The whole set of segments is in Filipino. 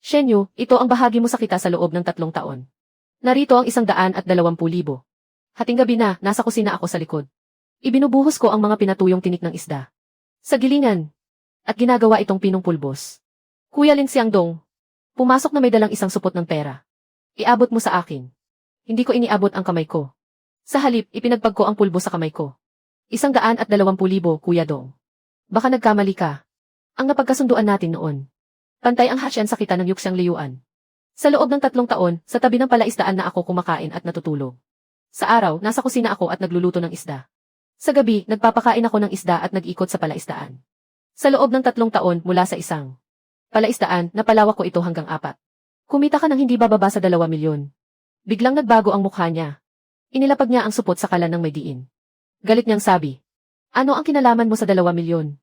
Shenyu, ito ang bahagi mo sa kita sa loob ng 3 taon. Narito ang 120,000. Hating gabi na, nasa kusina ako sa likod. Ibinubuhos ko ang mga pinatuyong tinik ng isda. Sa gilingan. At ginagawa itong pinong pulbos. Kuya Lin Xiangdong. Pumasok na may dalang isang supot ng pera. Iabot mo sa akin. Hindi ko iniabot ang kamay ko. Sa halip, ipinagpag ko ang pulbo sa kamay ko. 120,000, Kuya Dong. Baka nagkamali ka. Ang napagkasunduan natin noon. Pantay ang hatsyan sa kita ng Yuxiang Liyuan. Sa loob ng 3 taon, sa tabi ng palaisdaan na ako kumakain at natutulog. Sa araw, nasa kusina ako at nagluluto ng isda. Sa gabi, nagpapakain ako ng isda at nag-ikot sa palaisdaan. Sa loob ng 3 taon mula sa isang palaisdaan, napalawak ko ito hanggang 4. Kumita ka ng hindi bababa sa 2 milyon. Biglang nagbago ang mukha niya. Inilapag niya ang supot sa kalan ng may diin. Galit niyang sabi, "Ano ang kinalaman mo sa 2 milyon?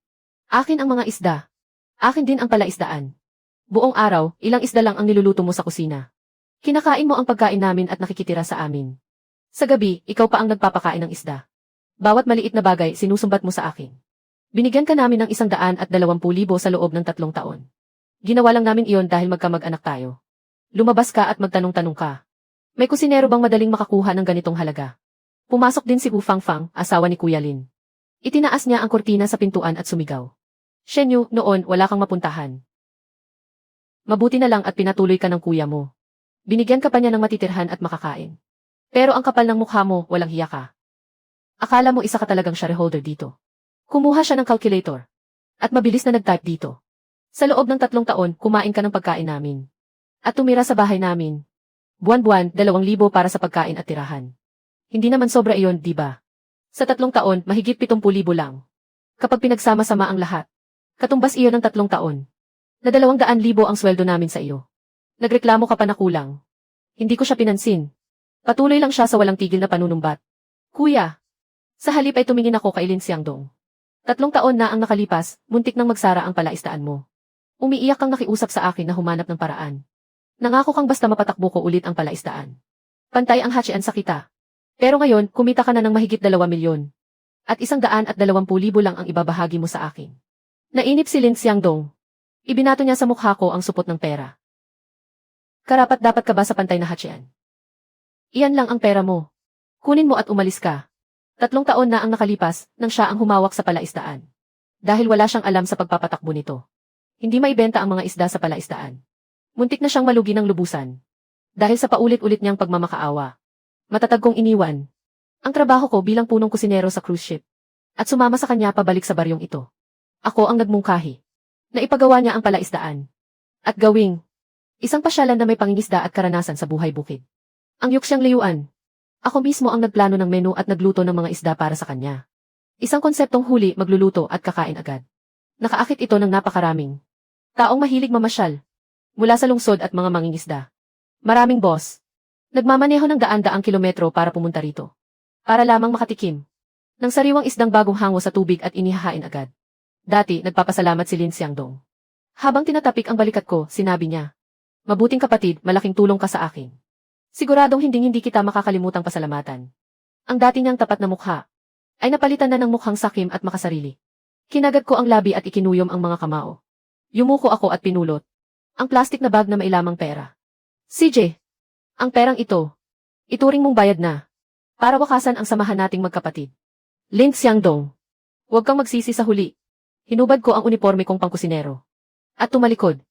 Akin ang mga isda. Akin din ang palaisdaan. Buong araw, ilang isda lang ang niluluto mo sa kusina. Kinakain mo ang pagkain namin at nakikitira sa amin. Sa gabi, ikaw pa ang nagpapakain ng isda. Bawat maliit na bagay sinusumbat mo sa akin. Binigyan ka namin ng 120,000 sa loob ng 3 taon. Ginawa lang namin iyon dahil magkamag-anak tayo. Lumabas ka at magtanong-tanong ka. May kusinero bang madaling makakuha ng ganitong halaga?" Pumasok din si Wu Fangfang, asawa ni Kuya Lin. Itinaas niya ang kurtina sa pintuan at sumigaw. "Shenyu, noon wala kang mapuntahan. Mabuti na lang at pinatuloy ka ng kuya mo. Binigyan ka pa niya ng matitirhan at makakain. Pero ang kapal ng mukha mo, walang hiya ka. Akala mo isa ka talagang shareholder dito." Kumuha siya ng calculator. At mabilis na nag-type dito. "Sa loob ng 3 taon, kumain ka ng pagkain namin. At tumira sa bahay namin. Buwan-buwan, 2,000 para sa pagkain at tirahan. Hindi naman sobra iyon, di ba? Sa 3 taon, mahigit 70,000 lang. Kapag pinagsama-sama ang lahat. Katumbas iyon ng 3 taon. Na 200,000 ang sweldo namin sa iyo. Nagreklamo ka pa na kulang. Hindi ko siya pinansin. Patuloy lang siya sa walang tigil na panunumbat. Kuya. Sa halip ay tumingin ako kay Lin Xiangdong. 3 taon na ang nakalipas, muntik nang magsara ang palaisdaan mo. Umiiyak kang nakiusap sa akin na humanap ng paraan. Nangako kang basta mapatakbo ko ulit ang palaisdaan. Pantay ang hatsyan sa kita. Pero ngayon, kumita ka na ng mahigit 2 milyon. At 120,000 lang ang ibabahagi mo sa akin. Nainip si Lin Xiangdong. Ibinato niya sa mukha ko ang supot ng pera. Karapat dapat ka ba sa pantay na hatsyan? Iyan lang ang pera mo. Kunin mo at umalis ka. 3 taon na ang nakalipas nang siya ang humawak sa palaisdaan. Dahil wala siyang alam sa pagpapatakbo nito. Hindi maibenta ang mga isda sa palaisdaan. Muntik na siyang malugi ng lubusan. Dahil sa paulit-ulit niyang pagmamakaawa. Matatag kong iniwan. Ang trabaho ko bilang punong kusinero sa cruise ship. At sumama sa kanya pabalik sa baryong ito. Ako ang nagmungkahi. Naipagawa niya ang palaisdaan. At gawing isang pasyalan na may pangingisda at karanasan sa buhay bukid. Ang Yuxiang Liyuan. Ako mismo ang nagplano ng menu at nagluto ng mga isda para sa kanya. Isang konseptong huli, magluluto at kakain agad. Nakaakit ito ng napakaraming taong mahilig mamasyal. Mula sa lungsod at mga mangingisda. Maraming boss. Nagmamaneho ng daan-daang kilometro para pumunta rito. Para lamang makatikim ng sariwang isdang bagong hango sa tubig at inihahain agad. Dati, nagpapasalamat si Lin Xiangdong. Habang tinatapik ang balikat ko, sinabi niya, "Mabuting kapatid, malaking tulong ka sa akin. Siguradong hindi kita makakalimutang pasalamatan." Ang dati niyang tapat na mukha ay napalitan na ng mukhang sakim at makasarili. Kinagat ko ang labi at ikinuyom ang mga kamao. Yumuko ako at pinulot ang plastic na bag na may lamang pera. "CJ, ang perang ito, ituring mong bayad na. Para wakasan ang samahan nating magkapatid." Lin Xiangdong. Huwag kang magsisi sa huli. Hinubad ko ang uniforme kong pangkusinero. At tumalikod.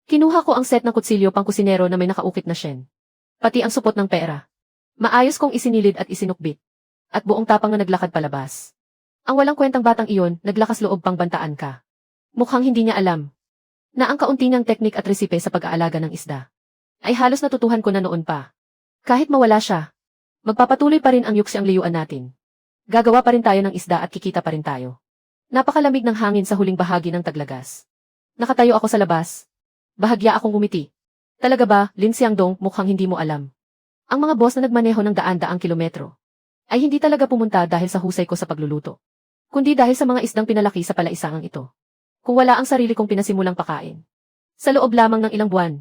Kinuha ko ang set ng kutsilyo pangkusinero na may nakaukit na shen. Pati ang supot ng pera. Maayos kong isinilid at isinukbit. At buong tapang na naglakad palabas. Ang walang kwentang batang iyon, naglakas loob pang bantaan ka. Mukhang hindi niya alam na ang kaunti niyang teknik at resipe sa pag-aalaga ng isda ay halos natutuhan ko na noon pa. Kahit mawala siya, magpapatuloy pa rin ang Yuxiang Liyuan natin. Gagawa pa rin tayo ng isda at kikita pa rin tayo. Napakalamig ng hangin sa huling bahagi ng taglagas. Nakatayo ako sa labas. Bahagya akong ngumiti. Talaga ba, Lin Xiangdong, mukhang hindi mo alam. Ang mga boss na nagmaneho ng daan-daang kilometro ay hindi talaga pumunta dahil sa husay ko sa pagluluto, kundi dahil sa mga isdang pinalaki sa palaisangang ito. Kung wala ang sarili kong pinasimulang pakain. Sa loob lamang ng ilang buwan,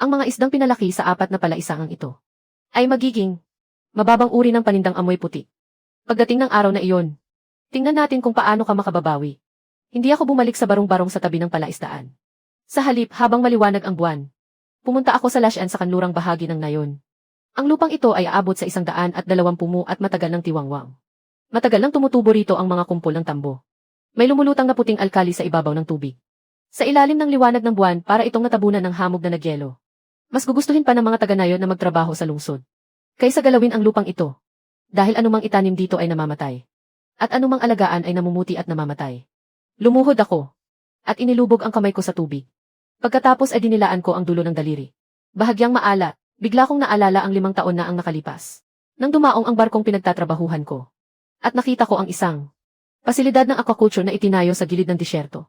ang mga isdang pinalaki sa 4 na palaisangang ito ay magiging mababang uri ng panindang amoy puti. Pagdating ng araw na iyon, tingnan natin kung paano ka makababawi. Hindi ako bumalik sa barong-barong sa tabi ng palaisdaan. Sa halip, habang maliwanag ang buwan, Pumunta ako sa Lashan sa kanlurang bahagi ng Nayon. Ang lupang ito ay aabot sa 120 mu at matagal ng tiwangwang. Matagal nang tumutubo rito ang mga kumpol ng tambo. May lumulutang na puting alkali sa ibabaw ng tubig. Sa ilalim ng liwanag ng buwan para itong natabunan ng hamog na nagyelo. Mas gugustuhin pa ng mga taga-Nayon na magtrabaho sa lungsod kaysa galawin ang lupang ito. Dahil anumang itanim dito ay namamatay. At anumang alagaan ay namumuti at namamatay. Lumuhod ako. At inilubog ang kamay ko sa tubig. Pagkatapos ay dinilaan ko ang dulo ng daliri. Bahagyang maalat, bigla kong naalala ang 5 taon na ang nakalipas. Nang dumaong ang barkong pinagtatrabahuhan ko. At nakita ko ang isang pasilidad ng aquaculture na itinayo sa gilid ng disyerto.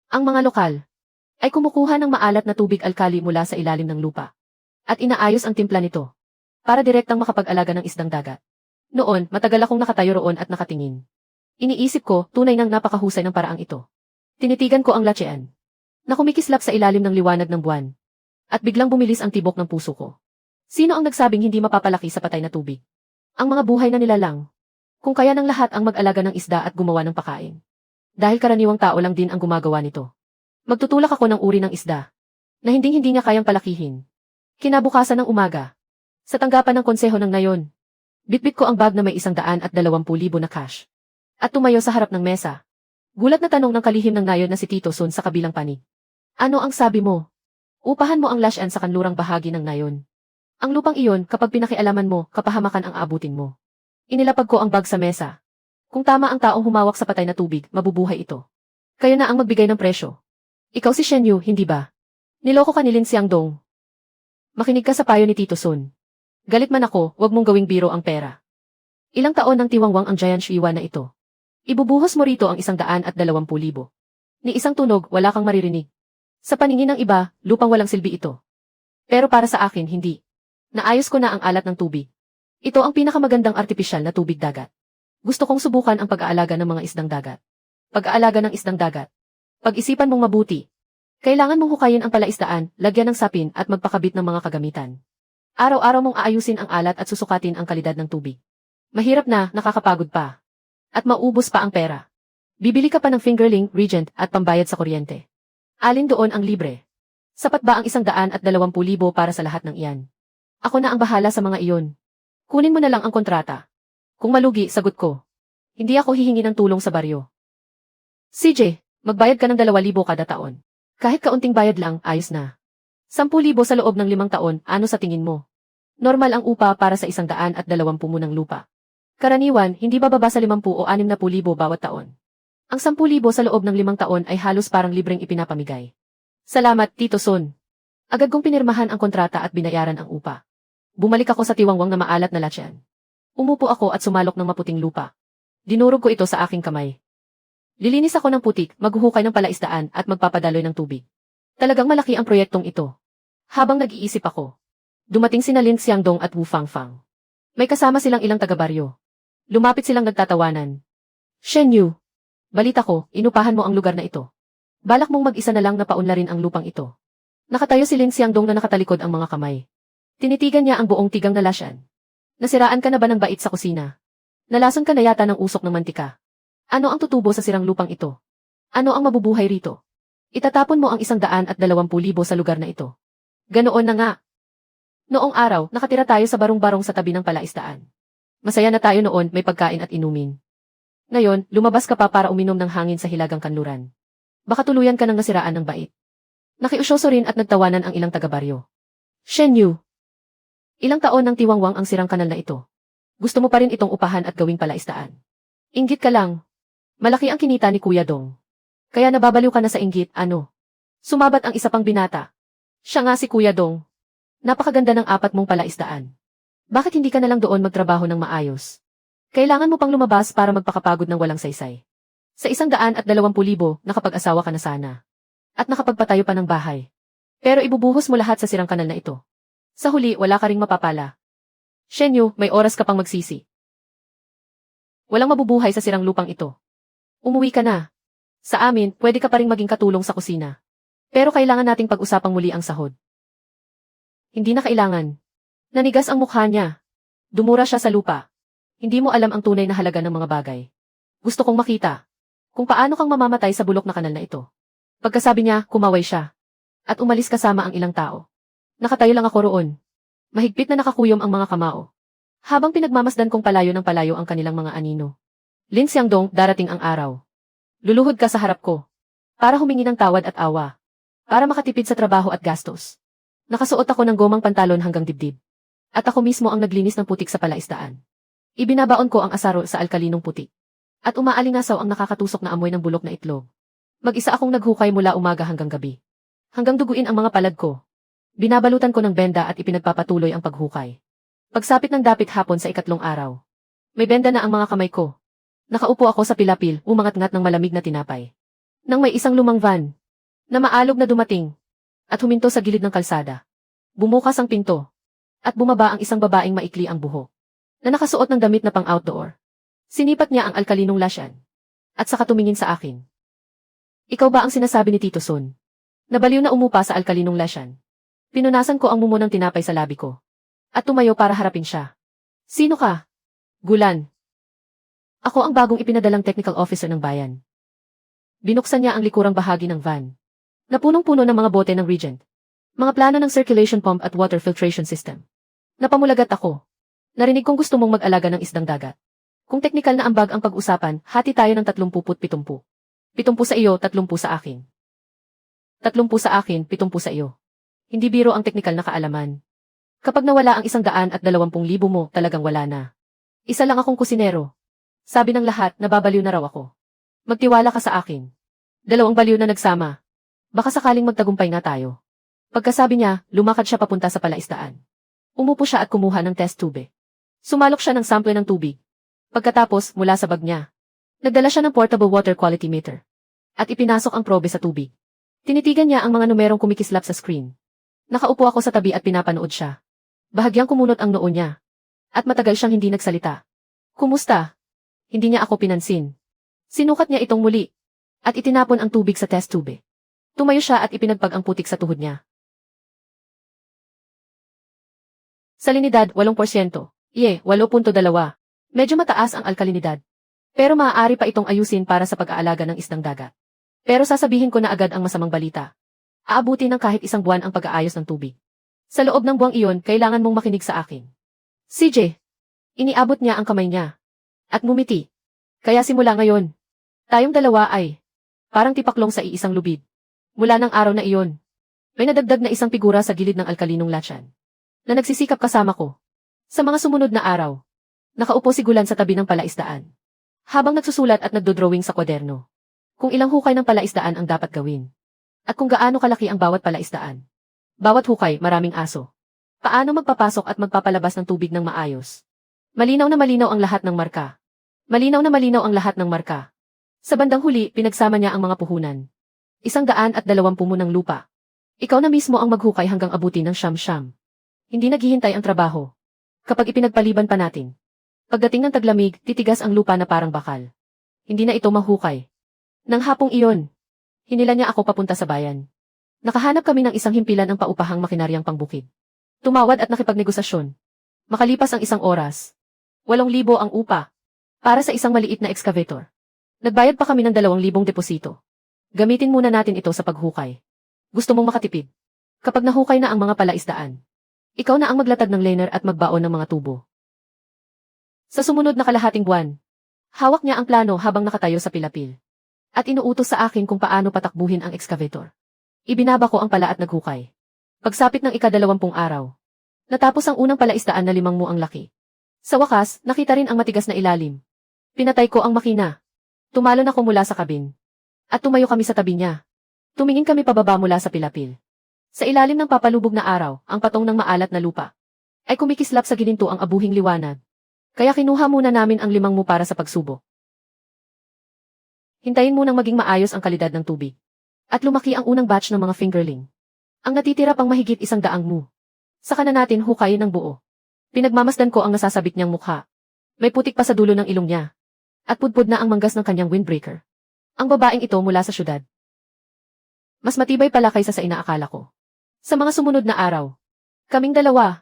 Ang mga lokal ay kumukuha ng maalat na tubig alkali mula sa ilalim ng lupa. At inaayos ang timpla nito para direktang makapag-alaga ng isdang dagat. Noon, matagal akong nakatayo roon at nakatingin. Iniisip ko, tunay nang napakahusay ng paraang ito. Tinitigan ko ang latsean na kumikislap sa ilalim ng liwanag ng buwan. At biglang bumilis ang tibok ng puso ko. Sino ang nagsabing hindi mapapalaki sa patay na tubig? Ang mga buhay na nilalang. Kung kaya ng lahat ang mag-alaga ng isda at gumawa ng pakain. Dahil karaniwang tao lang din ang gumagawa nito. Magtutulak ako ng uri ng isda na hindi niya kayang palakihin. Kinabukasan ng umaga. Sa tanggapan ng konseho ng Nayon. Bitbit ko ang bag na may 120,000 na cash. At tumayo sa harap ng mesa. Gulat na tanong ng kalihim ng Nayon na si Tito Son sa kabilang panig. Ano ang sabi mo? Upahan mo ang Lashan sa kanlurang bahagi ng Nayon. Ang lupang iyon, kapag pinakialaman mo, kapahamakan ang abutin mo. Inilapag ko ang bag sa mesa. Kung tama ang taong humawak sa patay na tubig, mabubuhay ito. Kayo na ang magbigay ng presyo. Ikaw si Shen Yu, hindi ba? Niloko ka ni Lin Xiangdong. Makinig ka sa payo ni Tito Son. Galit man ako, wag mong gawing biro ang pera. Ilang taon ng tiwangwang ang giant shuiwa na ito. Ibubuhos mo rito ang 120,000. Ni isang tunog, wala kang maririnig. Sa paningin ng iba, lupang walang silbi ito. Pero para sa akin, hindi. Naayos ko na ang alat ng tubig. Ito ang pinakamagandang artipisyal na tubig dagat. Gusto kong subukan ang pag-aalaga ng mga isdang dagat. Pag-aalaga ng isdang dagat. Pag-isipan mong mabuti. Kailangan mong hukayin ang palaisdaan, lagyan ng sapin at magpakabit ng mga kagamitan. Araw-araw mong aayusin ang alat at susukatin ang kalidad ng tubig. Mahirap na, nakakapagod pa. At maubos pa ang pera. Bibili ka pa ng fingerling, regent, at pambayad sa kuryente. Alin doon ang libre? Sapat ba ang 120,000 para sa lahat ng iyan? Ako na ang bahala sa mga iyon. Kunin mo na lang ang kontrata. Kung malugi, sagot ko. Hindi ako hihingi ng tulong sa baryo. CJ, magbayad ka ng 2,000 kada taon. Kahit kaunting bayad lang, ayos na. 10,000 sa loob ng 5 taon, ano sa tingin mo? Normal ang upa para sa 120 mo ng lupa. Karaniwan, hindi bababa sa 50 o 60,000 bawat taon. Ang 10,000 sa loob ng 5 taon ay halos parang libreng ipinapamigay. Salamat, Tito Son. Agad kong pinirmahan ang kontrata at binayaran ang upa. Bumalik ako sa tiwangwang na maalat na latyan. Umupo ako at sumalok ng maputing lupa. Dinurog ko ito sa aking kamay. Lilinis ako ng putik, maghuhukay ng palaisdaan at magpapadaloy ng tubig. Talagang malaki ang proyektong ito. Habang nag-iisip ako, dumating sina Lin Xiangdong at Wu Fangfang. May kasama silang ilang taga-baryo. Lumapit silang nagtatawanan. Shen Yu, balita ko, inupahan mo ang lugar na ito. Balak mong mag-isa na lang na paunlarin ang lupang ito. Nakatayo si Lin Xiangdong na nakatalikod ang mga kamay. Tinitigan niya ang buong tigang na Lashan. Nasiraan ka na ba ng bait sa kusina? Nalason ka na yata ng usok ng mantika. Ano ang tutubo sa sirang lupang ito? Ano ang mabubuhay rito? Itatapon mo ang 120,000 sa lugar na ito. Ganoon na nga. Noong araw, nakatira tayo sa barong-barong sa tabi ng palaisdaan. Masaya na tayo noon, may pagkain at inumin. Ngayon, lumabas ka pa para uminom ng hangin sa hilagang kanluran. Baka tuluyan ka ng nasiraan ng bait. Nakiusyoso rin at nagtawanan ang ilang taga-baryo. Shen Yu, ilang taon ng tiwangwang ang sirang kanal na ito. Gusto mo pa rin itong upahan at gawing palaisdaan. Inggit ka lang. Malaki ang kinita ni Kuya Dong. Kaya nababaliw ka na sa inggit, ano? Sumabat ang isa pang binata. Siya nga si Kuya Dong. Napakaganda ng 4 mong palaisdaan. Bakit hindi ka na lang doon magtrabaho ng maayos? Kailangan mo pang lumabas para magpakapagod ng walang saysay. Sa 120,000, nakapag-asawa ka na sana. At nakapagpatayo pa ng bahay. Pero ibubuhos mo lahat sa sirang kanal na ito. Sa huli, wala ka ring mapapala. Shen Yu, may oras ka pang magsisi. Walang mabubuhay sa sirang lupang ito. Umuwi ka na. Sa amin, pwede ka pa ring maging katulong sa kusina. Pero kailangan nating pag-usapang muli ang sahod. Hindi na kailangan. Nanigas ang mukha niya. Dumura siya sa lupa. Hindi mo alam ang tunay na halaga ng mga bagay. Gusto kong makita kung paano kang mamamatay sa bulok na kanal na ito. Pagkasabi niya, kumaway siya. At umalis kasama ang ilang tao. Nakatayo lang ako roon. Mahigpit na nakakuyom ang mga kamao. Habang pinagmamasdan kong palayo ng palayo ang kanilang mga anino. Lin Xiangdong, darating ang araw. Luluhod ka sa harap ko. Para humingi ng tawad at awa. Para makatipid sa trabaho at gastos. Nakasuot ako ng gomang pantalon hanggang dibdib. At ako mismo ang naglinis ng putik sa palaisdaan. Ibinabaon ko ang asaro sa alkalinong putik. At umaalingasaw ang nakakatusok na amoy ng bulok na itlog. Mag-isa akong naghukay mula umaga hanggang gabi. Hanggang duguin ang mga palad ko. Binabalutan ko ng benda at ipinagpapatuloy ang paghukay. Pagsapit ng dapit hapon sa ikatlong araw. May benda na ang mga kamay ko. Nakaupo ako sa pilapil, umangat-ngat ng malamig na tinapay. Nang may isang lumang van, na maalog na dumating, at huminto sa gilid ng kalsada. Bumukas ang pinto, at bumaba ang isang babaeng maikli ang buhok, na nakasuot ng damit na pang-outdoor. Sinipat niya ang alkalinong lasyan, at saka tumingin sa akin. Ikaw ba ang sinasabi ni Tito Son? Nabaliw na umupa sa alkalinong lasyan. Pinunasan ko ang mumo ng tinapay sa labi ko. At tumayo para harapin siya. Sino ka? Gulan. Ako ang bagong ipinadalang technical officer ng bayan. Binuksan niya ang likurang bahagi ng van. Napunong-puno ng mga bote ng Regent. Mga plano ng circulation pump at water filtration system. Napamulagat ako. Narinig kong gusto mong mag-alaga ng isdang dagat. Kung technical na ambag ang pag-usapan, hati tayo ng 30-70. 70 sa iyo, 30 sa akin. 30 sa akin, 70 sa iyo. Hindi biro ang teknikal na kaalaman. Kapag nawala ang 120,000 mo, talagang wala na. Isa lang akong kusinero. Sabi ng lahat, nababaliw na raw ako. Magtiwala ka sa akin. 2 baliw na nagsama. Baka sakaling magtagumpay nga tayo. Pagkasabi niya, lumakad siya papunta sa palaisdaan. Umupo siya at kumuha ng test tube. Sumalok siya ng sample ng tubig. Pagkatapos, mula sa bag niya, nagdala siya ng portable water quality meter. At ipinasok ang probe sa tubig. Tinitigan niya ang mga numerong kumikislap sa screen. Nakaupo ako sa tabi at pinapanood siya. Bahagyang kumunot ang noo niya. At matagal siyang hindi nagsalita. Kumusta? Hindi niya ako pinansin. Sinukat niya itong muli. At itinapon ang tubig sa test tube. Tumayo siya at ipinagpag ang putik sa tuhod niya. Salinidad, 8%. 8.2. Medyo mataas ang alkalinidad. Pero maaari pa itong ayusin para sa pag-aalaga ng isdang dagat. Pero sasabihin ko na agad ang masamang balita. Aabuti ng kahit 1 buwan ang pag-aayos ng tubig. Sa loob ng buwang iyon, kailangan mong makinig sa akin. CJ. Iniabot niya ang kamay niya. At ngumiti. Kaya simula ngayon, tayong dalawa ay parang tipaklong sa iisang lubid. Mula ng araw na iyon, may nadagdag na isang figura sa gilid ng alkalinong lasyan na nagsisikap kasama ko. Sa mga sumunod na araw, nakaupo si Gulan sa tabi ng palaisdaan. Habang nagsusulat at nagdodrawing sa kwaderno. Kung ilang hukay ng palaisdaan ang dapat gawin. At kung gaano kalaki ang bawat palaisdaan. Bawat hukay, maraming aso. Paano magpapasok at magpapalabas ng tubig ng maayos. Malinaw na malinaw ang lahat ng marka. Malinaw na malinaw ang lahat ng marka. Sa bandang huli, pinagsama niya ang mga puhunan. 120 mo ng lupa. Ikaw na mismo ang maghukay hanggang abutin ng siyam-siyam. Hindi naghihintay ang trabaho. Kapag ipinagpaliban pa natin. Pagdating ng taglamig, titigas ang lupa na parang bakal. Hindi na ito mahukay. Nang hapong iyon, hinila niya ako papunta sa bayan. Nakahanap kami ng isang himpilan ng paupahang makinaryang pangbukid. Tumawad at nakipagnegosasyon. Makalipas ang 1 oras. 8,000 ang upa. Para sa isang maliit na excavator. Nagbayad pa kami ng 2,000 deposito. Gamitin muna natin ito sa paghukay. Gusto mong makatipid? Kapag nahukay na ang mga palaisdaan, ikaw na ang maglatag ng liner at magbaon ng mga tubo. Sa sumunod na kalahating buwan, hawak niya ang plano habang nakatayo sa pilapil. At inuutos sa akin kung paano patakbuhin ang excavator. Ibinaba ko ang pala at naghukay. Pagsapit ng ika-20 araw. Natapos ang unang palaisdaan na 5 mo ang laki. Sa wakas, nakita rin ang matigas na ilalim. Pinatay ko ang makina. Tumalon ako mula sa kabin. At tumayo kami sa tabi niya. Tumingin kami pababa mula sa pilapil. Sa ilalim ng papalubog na araw, ang patong ng maalat na lupa. Ay kumikislap sa gininto ang abuhing liwanag. Kaya kinuha muna namin ang 5 mo para sa pagsubok. Hintayin munang maging maayos ang kalidad ng tubig. At lumaki ang unang batch ng mga fingerling. Ang natitira pang mahigit 100 mo. Saka na natin hukayin ng buo. Pinagmamasdan ko ang nasasabit niyang mukha. May putik pa sa dulo ng ilong niya. At pudpud na ang manggas ng kanyang windbreaker. Ang babaeng ito mula sa syudad. Mas matibay pala kaysa sa inaakala ko. Sa mga sumunod na araw, kaming dalawa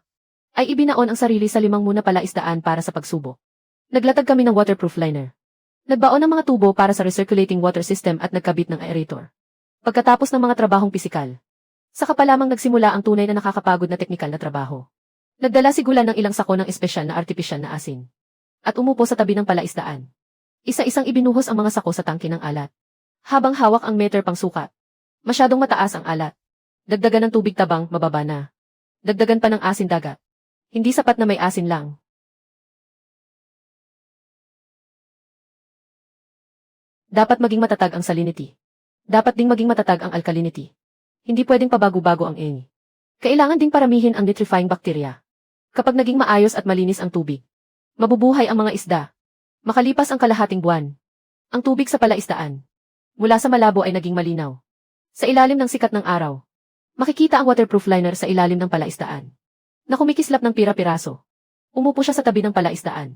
ay ibinaon ang sarili sa 5 muna palaisdaan para sa pagsubok. Naglatag kami ng waterproof liner. Nagbaon ng mga tubo para sa recirculating water system at nagkabit ng aerator. Pagkatapos ng mga trabahong pisikal, Saka pa lamang nagsimula ang tunay na nakakapagod na teknikal na trabaho. Nagdala si Gulan ng ilang sako ng espesyal na artipisyal na asin. At umupo sa tabi ng palaisdaan. Isa-isang ibinuhos ang mga sako sa tangke ng alat. Habang hawak ang meter pang sukat. Masyadong mataas ang alat. Dagdagan ng tubig tabang, mababa na. Dagdagan pa ng asin dagat. Hindi sapat na may asin lang. Dapat maging matatag ang salinity. Dapat ding maging matatag ang alkalinity. Hindi pwedeng pabago-bago ang eni. Kailangan ding paramihin ang nitrifying bacteria. Kapag naging maayos at malinis ang tubig, mabubuhay ang mga isda. Makalipas ang kalahating buwan, ang tubig sa palaisdaan, mula sa malabo ay naging malinaw. Sa ilalim ng sikat ng araw, makikita ang waterproof liner sa ilalim ng palaisdaan, na kumikislap ng pira-piraso. Umupo siya sa tabi ng palaisdaan,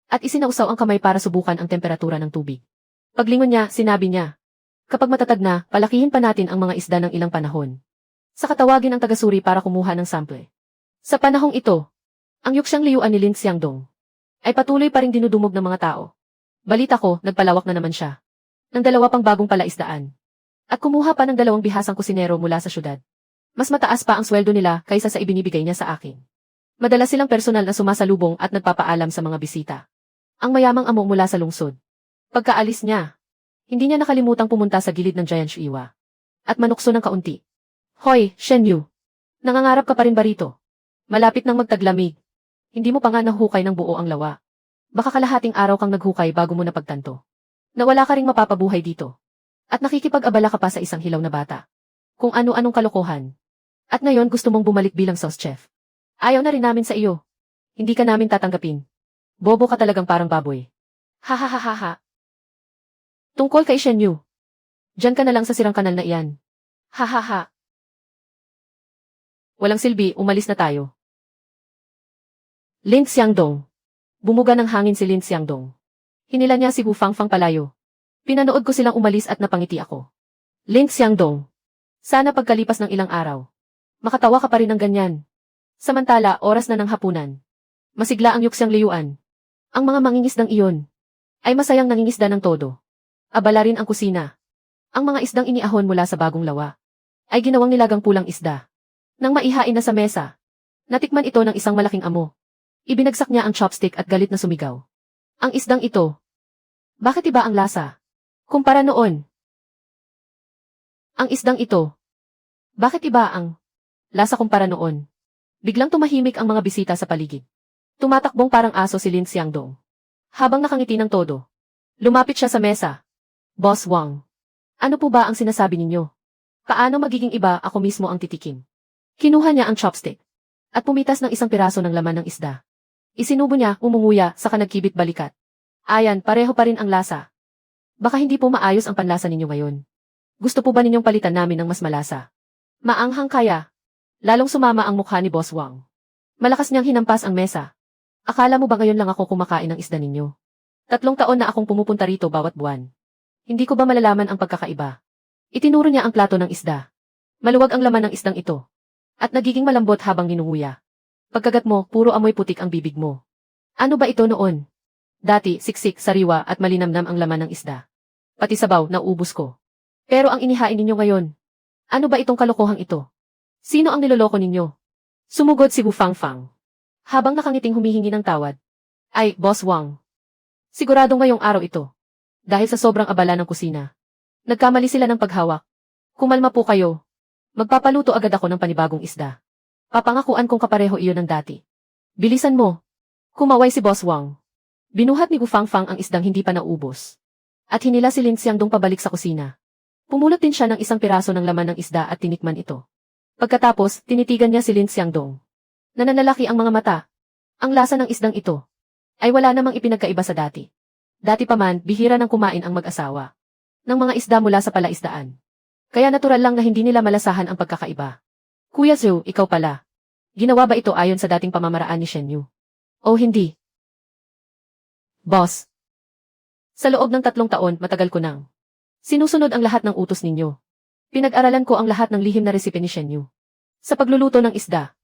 at isinausaw ang kamay para subukan ang temperatura ng tubig. Paglingon niya, sinabi niya, kapag matatag na, palakihin pa natin ang mga isda ng ilang panahon. Saka tawagin ang tagasuri para kumuha ng sample. Sa panahong ito, ang yuksyang liyuan ni Lin Xiangdong ay patuloy pa ring dinudumog ng mga tao. Balita ko, nagpalawak na naman siya ng 2 pang bagong palaisdaan. At kumuha pa ng 2 bihasang kusinero mula sa syudad. Mas mataas pa ang sweldo nila kaysa sa ibinibigay niya sa akin. Madalas silang personal na sumasalubong at nagpapaalam sa mga bisita. Ang mayamang amo mula sa lungsod. Pagkaalis niya, hindi niya nakalimutang pumunta sa gilid ng Giant Shuiwa. At manukso ng kaunti. Hoy, Shen Yu. Nangangarap ka pa rin ba rito? Malapit nang magtaglamig. Hindi mo pa nga nahukay ng buo ang lawa. Baka kalahating araw kang naghukay bago mo napagtanto. Na wala ka ring mapapabuhay dito. At nakikipag-abala ka pa sa isang hilaw na bata. Kung ano-anong kalokohan. At ngayon gusto mong bumalik bilang sauce chef. Ayaw na rin namin sa iyo. Hindi ka namin tatanggapin. Bobo ka talagang parang baboy. Ha ha ha ha ha. Tungkol kay Shen Yu. Diyan ka na lang sa sirang kanal na iyan. Ha ha ha. Walang silbi, umalis na tayo. Lin Xiangdong. Bumuga ng hangin si Lin Xiangdong. Hinila niya si Wu Fangfang palayo. Pinanood ko silang umalis at napangiti ako. Lin Xiangdong. Sana pagkalipas ng ilang araw, makatawa ka pa rin ng ganyan. Samantala, oras na ng hapunan. Masigla ang yuksyang liyuan. Ang mga mangingisdang iyon ay masayang nangingisda ng todo. Abala rin ang kusina. Ang mga isdang iniahon mula sa bagong lawa ay ginawang nilagang pulang isda. Nang maihain na sa mesa, natikman ito ng isang malaking amo. Ibinagsak niya ang chopstick at galit na sumigaw. Ang isdang ito. Bakit iba ang lasa? Kumpara noon. Ang isdang ito. Bakit iba ang lasa kumpara noon? Biglang tumahimik ang mga bisita sa paligid. Tumatakbong parang aso si Lin Xiangdong. Habang nakangiti ng todo, lumapit siya sa mesa. Boss Wang. Ano po ba ang sinasabi ninyo? Paano magiging iba ako mismo ang titikim? Kinuha niya ang chopstick at pumitas ng isang piraso ng laman ng isda. Isinubo niya, umunguya, saka nagkibit balikat. Ayan, pareho pa rin ang lasa. Baka hindi po maayos ang panlasa ninyo ngayon. Gusto po ba ninyong palitan namin ng mas malasa? Maanghang kaya. Lalong sumama ang mukha ni Boss Wang. Malakas niyang hinampas ang mesa. Akala mo ba ngayon lang ako kumakain ng isda ninyo? 3 taon na akong pumupunta rito bawat buwan. Hindi ko ba malalaman ang pagkakaiba? Itinuro niya ang plato ng isda. Maluwag ang laman ng isdang ito. At nagiging malambot habang ninunguya. Pagkagat mo, puro amoy putik ang bibig mo. Ano ba ito noon? Dati, siksik, sariwa at malinamnam ang laman ng isda. Pati sabaw, naubos ko. Pero ang inihain ninyo ngayon, ano ba itong kalokohang ito? Sino ang niloloko ninyo? Sumugod si Wu Fangfang. Habang nakangiting humihingi ng tawad. Ay, Boss Wang. Sigurado ngayong araw ito. Dahil sa sobrang abala ng kusina. Nagkamali sila ng paghawak. Kumalma po kayo. Magpapaluto agad ako ng panibagong isda. Papangakuan kong kapareho iyon ng dati. Bilisan mo. Kumaway si Boss Wang. Binuhat ni Wu Fangfang ang isdang hindi pa naubos. At hinila si Lin Xiangdong pabalik sa kusina. Pumulot din siya ng isang piraso ng laman ng isda at tinikman ito. Pagkatapos, tinitigan niya si Lin Xiangdong. Nananalaki ang mga mata. Ang lasa ng isdang ito ay wala namang ipinagkaiba sa dati. Dati pa man, bihira nang kumain ang mag-asawa ng mga isda mula sa palaisdaan. Kaya natural lang na hindi nila malasahan ang pagkakaiba. Kuya Zhou, ikaw pala. Ginawa ba ito ayon sa dating pamamaraan ni Shen Yu? O hindi? Boss. Sa loob ng 3 taon, matagal ko nang sinusunod ang lahat ng utos ninyo. Pinag-aralan ko ang lahat ng lihim na resipe ni Shen Yu. Sa pagluluto ng isda,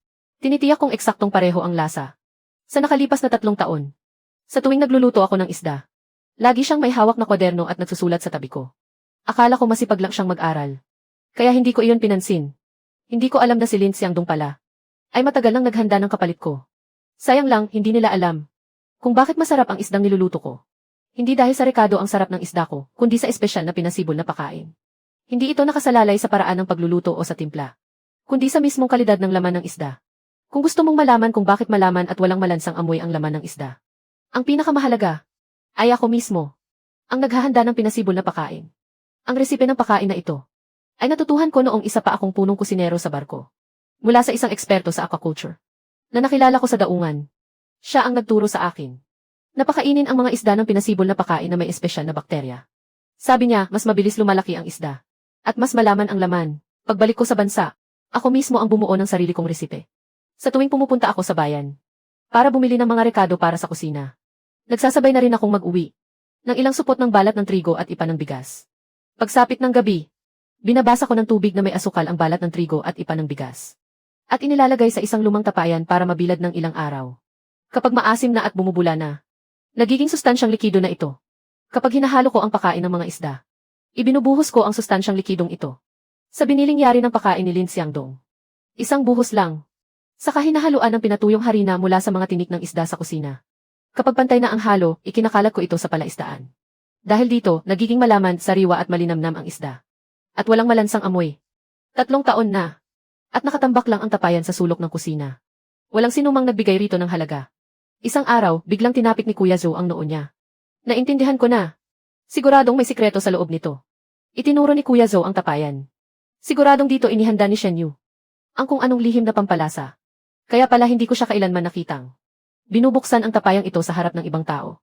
tinitiyak kong eksaktong pareho ang lasa. Sa nakalipas na 3 taon, sa tuwing nagluluto ako ng isda, lagi siyang may hawak na kwaderno at nagsusulat sa tabi ko. Akala ko masipag lang siyang mag-aral. Kaya hindi ko iyon pinansin. Hindi ko alam na si Lin Xiangdong pala. Ay matagal nang naghanda ng kapalit ko. Sayang lang, hindi nila alam kung bakit masarap ang isdang niluluto ko. Hindi dahil sa rekado ang sarap ng isda ko, kundi sa espesyal na pinasibol na pakain. Hindi ito nakasalalay sa paraan ng pagluluto o sa timpla, kundi sa mismong kalidad ng laman ng isda. Kung gusto mong malaman kung bakit malaman at walang malansang amoy ang laman ng isda, ang pinakamahalaga ay ako mismo ang naghahanda ng pinasibol na pakain. Ang resipe ng pakain na ito ay natutuhan ko noong isa pa akong punong kusinero sa barko. Mula sa isang eksperto sa aquaculture na nakilala ko sa daungan. Siya ang nagturo sa akin. Napakainin ang mga isda ng pinasibol na pakain na may espesyal na bakterya. Sabi niya, mas mabilis lumalaki ang isda. At mas malaman ang laman. Pagbalik ko sa bansa, ako mismo ang bumuo ng sarili kong resipe. Sa tuwing pumupunta ako sa bayan, para bumili ng mga rekado para sa kusina, nagsasabay na rin akong mag-uwi ng ilang supot ng balat ng trigo at ipa ng bigas. Pagsapit ng gabi, binabasa ko ng tubig na may asukal ang balat ng trigo at ipa ng bigas. At inilalagay sa isang lumang tapayan para mabilad ng ilang araw. Kapag maasim na at bumubula na, nagiging sustansyang likido na ito. Kapag hinahalo ko ang pakain ng mga isda, ibinubuhos ko ang sustansyang likidong ito sa biniling yari ng pakain ni Lin Xiangdong. Isang buhos lang. Saka hinahaluan ng pinatuyong harina mula sa mga tinik ng isda sa kusina. Kapag pantay na ang halo, ikinakalat ko ito sa palaisdaan. Dahil dito, nagiging malaman, sariwa at malinamnam ang isda. At walang malansang amoy. 3 taon na. At nakatambak lang ang tapayan sa sulok ng kusina. Walang sinumang nagbigay rito ng halaga. Isang araw, biglang tinapik ni Kuya Zhou ang noo niya. Naintindihan ko na. Siguradong may sikreto sa loob nito. Itinuro ni Kuya Zhou ang tapayan. Siguradong dito inihanda ni Shen Yu ang kung anong lihim na pampalasa. Kaya pala hindi ko siya kailanman nakitang binubuksan ang tapayang ito sa harap ng ibang tao.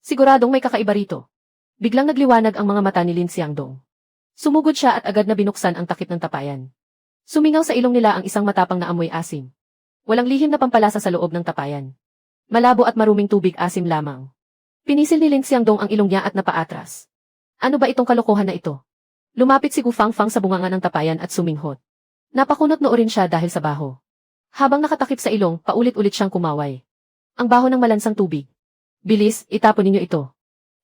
Siguradong may kakaiba rito. Biglang nagliwanag ang mga mata ni Lin Xiangdong. Sumugod siya at agad na binuksan ang takip ng tapayan. Sumingaw sa ilong nila ang isang matapang na amoy asim. Walang lihim na pampalasa sa loob ng tapayan. Malabo at maruming tubig asim lamang. Pinisil ni Lin Xiangdong ang ilong niya at napaatras. Ano ba itong kalokohan na ito? Lumapit si Gu Fangfang sa bunganga ng tapayan at suminghot. Napakunot noo rin siya dahil sa baho. Habang nakatakip sa ilong, paulit-ulit siyang kumaway. Ang baho ng malansang tubig. Bilis, itapon ninyo ito.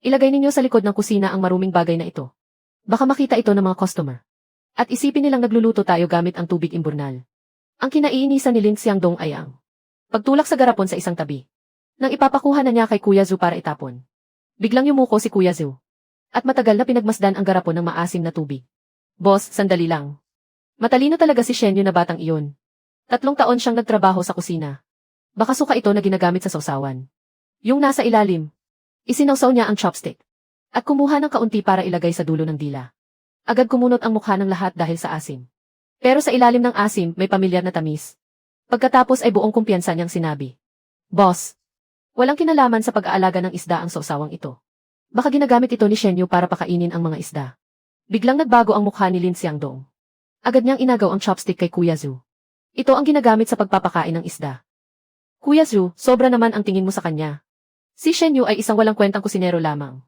Ilagay ninyo sa likod ng kusina ang maruming bagay na ito. Baka makita ito ng mga customer. At isipin nilang nagluluto tayo gamit ang tubig imburnal. Ang kinaiinisan ni Lin Xiangdong ay ang pagtulak sa garapon sa isang tabi. Nang ipapakuha na niya kay Kuya Zhou para itapon. Biglang yumuko si Kuya Zhou. At matagal na pinagmasdan ang garapon ng maasim na tubig. Boss, sandali lang. Matalino talaga si Shen Yu na batang iyon. 3 taon siyang nagtrabaho sa kusina. Baka suka ito na ginagamit sa sausawan. Yung nasa ilalim. Isinawsaw niya ang chopstick. At kumuha ng kaunti para ilagay sa dulo ng dila. Agad kumunot ang mukha ng lahat dahil sa asim. Pero sa ilalim ng asim may pamilyar na tamis. Pagkatapos ay buong kumpiyansa niyang sinabi. Boss, walang kinalaman sa pag-aalaga ng isda ang sausawang ito. Baka ginagamit ito ni Shen Yu para pakainin ang mga isda. Biglang nagbago ang mukha ni Lin Xiangdong. Agad niyang inagaw ang chopstick kay Kuya Zhou. Ito ang ginagamit sa pagpapakain ng isda. Kuya Zhou, sobra naman ang tingin mo sa kanya. Si Shen Yu ay isang walang kwentang kusinero lamang.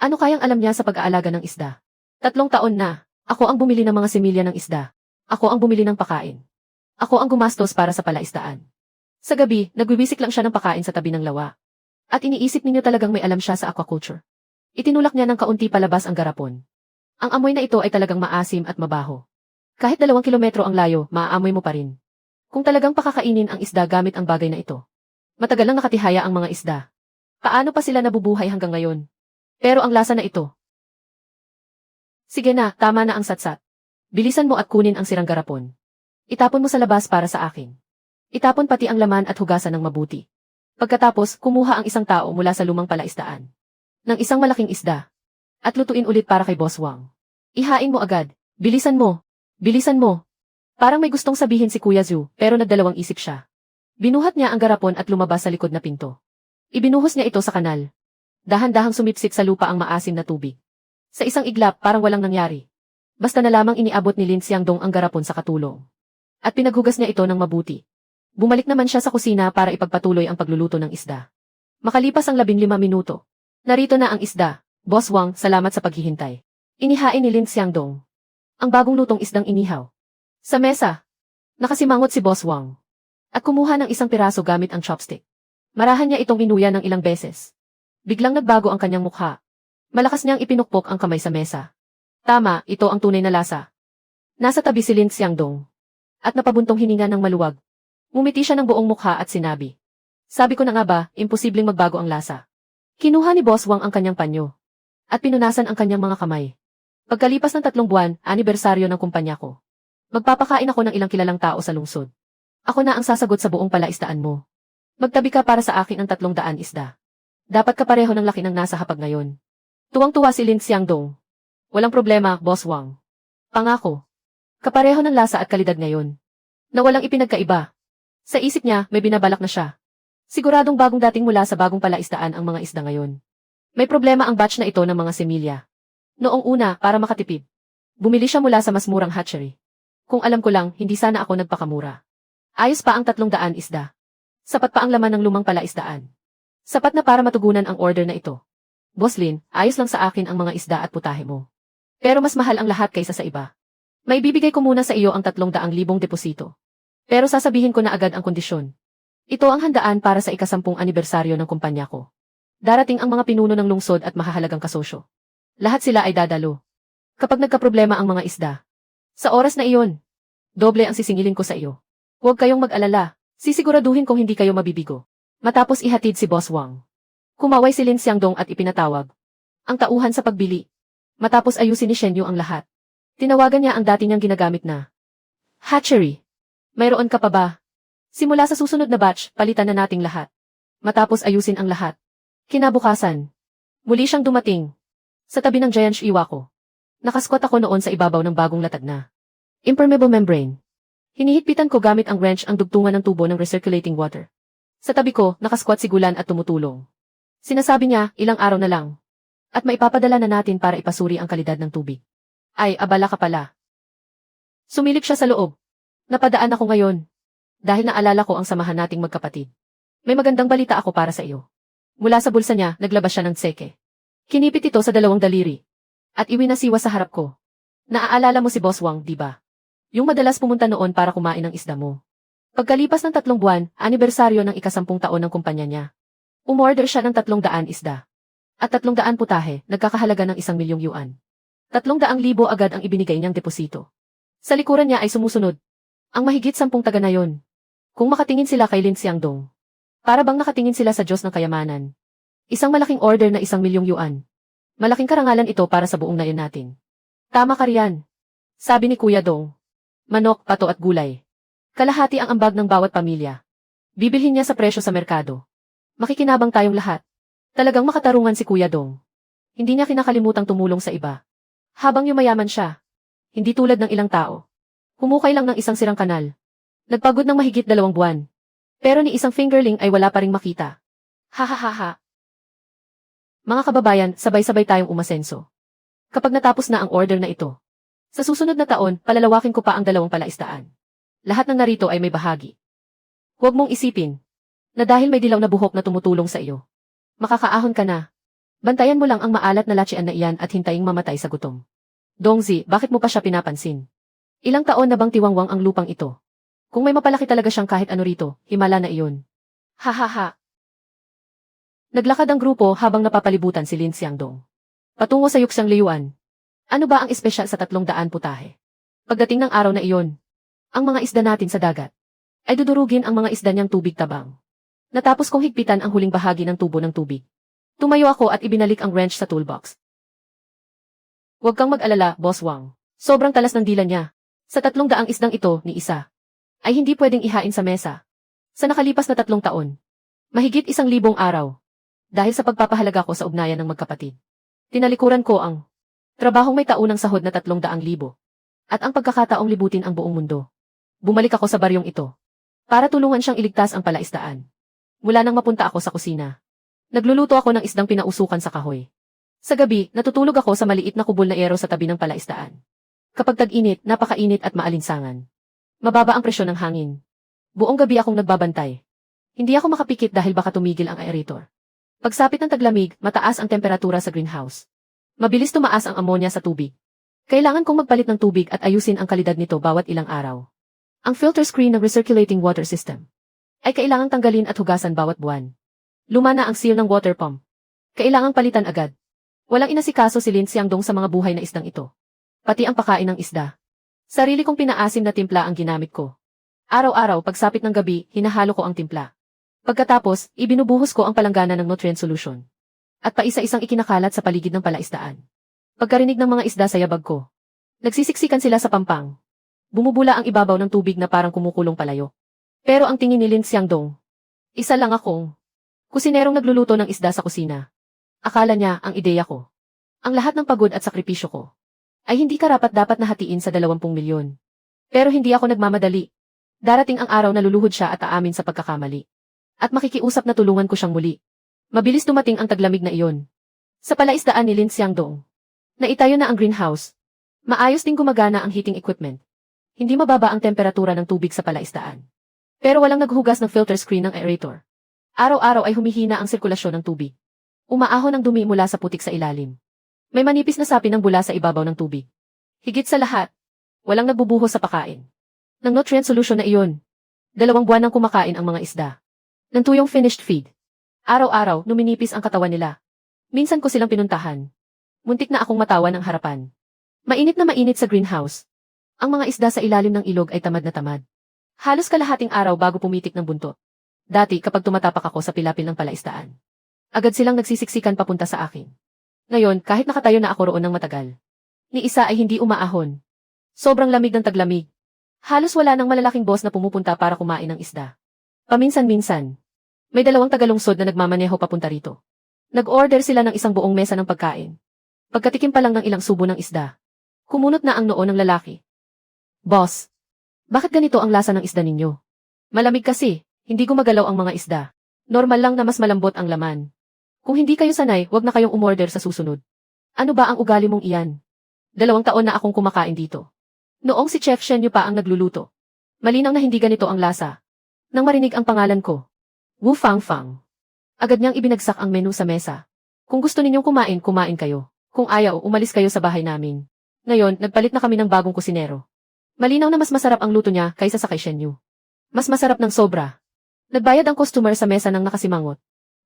Ano kayang alam niya sa pag-aalaga ng isda? 3 taon na, ako ang bumili ng mga similya ng isda. Ako ang bumili ng pakain. Ako ang gumastos para sa palaisdaan. Sa gabi, nagwiwisik lang siya ng pakain sa tabi ng lawa. At iniisip ninyo talagang may alam siya sa aquaculture. Itinulak niya ng kaunti palabas ang garapon. Ang amoy na ito ay talagang maasim at mabaho. Kahit 2 kilometro ang layo, maaamoy mo pa rin. Kung talagang pakakainin ang isda gamit ang bagay na ito. Matagal lang nakatihaya ang mga isda. Paano pa sila nabubuhay hanggang ngayon? Pero ang lasa na ito. Sige na, tama na ang satsat. Bilisan mo at kunin ang sirang garapon. Itapon mo sa labas para sa akin. Itapon pati ang laman at hugasan ng mabuti. Pagkatapos, kumuha ang isang tao mula sa lumang palaisdaan ng isang malaking isda. At lutuin ulit para kay Boss Wang. Ihain mo agad. Bilisan mo. Bilisan mo. Parang may gustong sabihin si Kuya Zhou, pero nagdalawang isip siya. Binuhat niya ang garapon at lumabas sa likod na pinto. Ibinuhos niya ito sa kanal. Dahan-dahang sumipsip sa lupa ang maasim na tubig. Sa isang iglap, parang walang nangyari. Basta na lamang iniabot ni Lin Xiangdong ang garapon sa katulong. At pinaghugas niya ito ng mabuti. Bumalik naman siya sa kusina para ipagpatuloy ang pagluluto ng isda. Makalipas ang 15 minuto. Narito na ang isda. Boss Wang, salamat sa paghihintay. Inihain ni Lin Xiangdong ang bagong lutong isdang inihaw. Sa mesa, nakasimangot si Boss Wang. At kumuha ng isang piraso gamit ang chopstick. Marahan niya itong inuya ng ilang beses. Biglang nagbago ang kanyang mukha. Malakas niyang ipinukpok ang kamay sa mesa. Tama, ito ang tunay na lasa. Nasa tabi si Lin Xiangdong. At napabuntong hininga ng maluwag. Ngumiti siya ng buong mukha at sinabi. Sabi ko na nga ba, imposibleng magbago ang lasa. Kinuha ni Boss Wang ang kanyang panyo. At pinunasan ang kanyang mga kamay. Pagkalipas ng 3 buwan, anibersaryo ng kumpanya ko. Magpapakain ako ng ilang kilalang tao sa lungsod. Ako na ang sasagot sa buong palaisdaan mo. Magtabi ka para sa akin ang 300 isda. Dapat kapareho ng laki ng nasa hapag ngayon. Tuwang-tuwa si Lin Xiangdong. Walang problema, Boss Wang. Pangako. Kapareho ng lasa at kalidad ngayon. Na walang ipinagkaiba. Sa isip niya, may binabalak na siya. Siguradong bagong dating mula sa bagong palaisdaan ang mga isda ngayon. May problema ang batch na ito ng mga semilya. Noong una, para makatipid. Bumili siya mula sa mas murang hatchery. Kung alam ko lang, hindi sana ako nagpakamura. Ayos pa ang 300 isda. Sapat pa ang laman ng lumang palaisdaan. Sapat na para matugunan ang order na ito. Boss Lin, ayos lang sa akin ang mga isda at putahe mo. Pero mas mahal ang lahat kaysa sa iba. May bibigay ko muna sa iyo ang 300,000 deposito. Pero sasabihin ko na agad ang kondisyon. Ito ang handaan para sa ika-10 anibersaryo ng kumpanya ko. Darating ang mga pinuno ng lungsod at mahahalagang kasosyo. Lahat sila ay dadalo. Kapag nagkaproblema ang mga isda. Sa oras na iyon, doble ang sisingilin ko sa iyo. Huwag kayong mag-alala, sisiguraduhin kong hindi kayo mabibigo. Matapos ihatid si Boss Wang. Kumaway si Lin Xiangdong at ipinatawag ang tauhan sa pagbili. Matapos ayusin ni Shen Yu ang lahat. Tinawagan niya ang dati niyang ginagamit na hatchery. Mayroon ka pa ba? Simula sa susunod na batch, palitan na nating lahat. Matapos ayusin ang lahat. Kinabukasan, muli siyang dumating. Sa tabi ng giant shiwa ko. Nakasquat ako noon sa ibabaw ng bagong latag na impermeable membrane. Hinihigpitan ko gamit ang wrench ang dugtungan ng tubo ng recirculating water. Sa tabi ko, nakasquat si Gulan at tumutulong. Sinasabi niya, ilang araw na lang. At maipapadala na natin para ipasuri ang kalidad ng tubig. Ay, abala ka pala. Sumilip siya sa loob. Napadaan ako ngayon. Dahil naalala ko ang samahan nating magkapatid. May magandang balita ako para sa iyo. Mula sa bulsa niya, naglabas siya ng tseke. Kinipit ito sa 2 daliri. At iwinasiwa sa harap ko. Naaalala mo si Boss Wang, di ba? Yung madalas pumunta noon para kumain ng isda mo. Pagkalipas ng 3 buwan, anibersaryo ng ika-10 taon ng kumpanya niya. Umorder siya ng 300 isda. At 300 putahe, nagkakahalaga ng 1,000,000 yuan. 300,000 agad ang ibinigay niyang deposito. Sa likuran niya ay sumusunod. Ang mahigit 10 taga na yon. Kung makatingin sila kay Lin Xiangdong. Para bang nakatingin sila sa Diyos ng kayamanan. Isang malaking order na 1,000,000 yuan. Malaking karangalan ito para sa buong nayon natin. Tama ka riyan. Sabi ni Kuya Dong. Manok, pato at gulay. Kalahati ang ambag ng bawat pamilya. Bibilhin niya sa presyo sa merkado. Makikinabang tayong lahat. Talagang makatarungan si Kuya Dong. Hindi niya kinakalimutang tumulong sa iba. Habang yumayaman siya. Hindi tulad ng ilang tao. Humukay lang ng isang sirang kanal. Nagpagod ng mahigit 2 buwan. Pero ni isang fingerling ay wala pa ring makita. Ha ha ha ha. Mga kababayan, sabay-sabay tayong umasenso. Kapag natapos na ang order na ito, sa susunod na taon, palalawakin ko pa ang 2 palaisdaan. Lahat ng narito ay may bahagi. Huwag mong isipin na dahil may dilaw na buhok na tumutulong sa iyo, makakaahon ka na. Bantayan mo lang ang maalat na latsian na iyan at hintayin mamatay sa gutom. Dongzi, bakit mo pa siya pinapansin? Ilang taon na bang tiwangwang ang lupang ito? Kung may mapalaki talaga siyang kahit ano rito, himala na iyon. Ha ha ha. Naglakad ang grupo habang napapalibutan si Lin Xiangdong. Patungo sa Yuxiang Liyuan. Ano ba ang espesyal sa 300 putahe? Pagdating ng araw na iyon, ang mga isda natin sa dagat ay dudurugin ang mga isda niyang tubig tabang. Natapos kong higpitan ang huling bahagi ng tubo ng tubig. Tumayo ako at ibinalik ang wrench sa toolbox. Huwag kang mag-alala, Boss Wang. Sobrang talas ng dila niya. Sa 300 isdang ito ni isa, ay hindi pwedeng ihain sa mesa. Sa nakalipas na 3 taon, mahigit 1,000 araw. Dahil sa pagpapahalaga ko sa ugnayan ng magkapatid. Tinalikuran ko ang trabahong may taunang sahod na 300,000. At ang pagkakataong libutin ang buong mundo. Bumalik ako sa baryong ito. Para tulungan siyang iligtas ang palaisdaan. Mula nang mapunta ako sa kusina. Nagluluto ako ng isdang pinausukan sa kahoy. Sa gabi, natutulog ako sa maliit na kubol na ero sa tabi ng palaisdaan. Kapag tag-init, napakainit at maalinsangan. Mababa ang presyon ng hangin. Buong gabi akong nagbabantay. Hindi ako makapikit dahil baka tumigil ang aerator. Pagsapit ng taglamig, mataas ang temperatura sa greenhouse. Mabilis tumaas ang ammonia sa tubig. Kailangan kong magpalit ng tubig at ayusin ang kalidad nito bawat ilang araw. Ang filter screen ng recirculating water system ay kailangang tanggalin at hugasan bawat buwan. Luma na ang seal ng water pump. Kailangang palitan agad. Walang inasikaso si Lin Xiangdong sa mga buhay na isdang ito. Pati ang pakain ng isda. Sarili kong pinaasim na timpla ang ginamit ko. Araw-araw pagsapit ng gabi, hinahalo ko ang timpla. Pagkatapos, ibinubuhos ko ang palanggana ng nutrient solution. At paisa-isang ikinakalat sa paligid ng palaisdaan. Pagkarinig ng mga isda sa yabag ko, nagsisiksikan sila sa pampang. Bumubula ang ibabaw ng tubig na parang kumukulong palayo. Pero ang tingin ni Lin Xiangdong, isa lang akong kusinerong nagluluto ng isda sa kusina. Akala niya ang ideya ko. Ang lahat ng pagod at sakripisyo ko ay hindi karapat-dapat na hatiin sa 20 milyon. Pero hindi ako nagmamadali. Darating ang araw na luluhod siya at aamin sa pagkakamali. At makikiusap na tulungan ko siyang muli. Mabilis dumating ang taglamig na iyon. Sa palaisdaan ni Lin Xiangdong, naitayo na ang greenhouse. Maayos ding gumagana ang heating equipment. Hindi mababa ang temperatura ng tubig sa palaisdaan. Pero walang naghugas ng filter screen ng aerator. Araw-araw ay humihina ang sirkulasyon ng tubig. Umaahon ang dumi mula sa putik sa ilalim. May manipis na sapi ng bula sa ibabaw ng tubig. Higit sa lahat, walang nagbubuhos sa pakain. Ng nutrient solution na iyon, 2 buwan nang kumakain ang mga isda. Ng tuyong finished feed. Araw-araw, numinipis ang katawan nila. Minsan ko silang pinuntahan. Muntik na akong matawa ng harapan. Mainit na mainit sa greenhouse. Ang mga isda sa ilalim ng ilog ay tamad na tamad. Halos kalahating araw bago pumitik ng buntot. Dati kapag tumatapak ako sa pilapil ng palaisdaan, agad silang nagsisiksikan papunta sa akin. Ngayon, kahit nakatayo na ako roon ng matagal, ni isa ay hindi umaahon. Sobrang lamig ng taglamig. Halos wala nang malalaking boss na pumupunta para kumain ng isda. Paminsan-minsan, may 2 tagalungsod na nagmamaneho papunta rito. Nag-order sila ng isang buong mesa ng pagkain. Pagkatikim pa lang ng ilang subo ng isda, kumunot na ang noo ng lalaki. Boss, bakit ganito ang lasa ng isda ninyo? Malamig kasi, hindi gumagalaw ang mga isda. Normal lang na mas malambot ang laman. Kung hindi kayo sanay, wag na kayong umorder sa susunod. Ano ba ang ugali mong iyan? 2 taon na akong kumakain dito. Noong si Chef Shen Yu pa ang nagluluto. Malinaw na hindi ganito ang lasa. Nang marinig ang pangalan ko, Wu Fangfang. Agad niyang ibinagsak ang menu sa mesa. Kung gusto ninyong kumain, kumain kayo. Kung ayaw, umalis kayo sa bahay namin. Ngayon, nagpalit na kami ng bagong kusinero. Malinaw na mas masarap ang luto niya kaysa sa kay Shen Yu. Mas masarap ng sobra. Nagbayad ang customer sa mesa ng nakasimangot.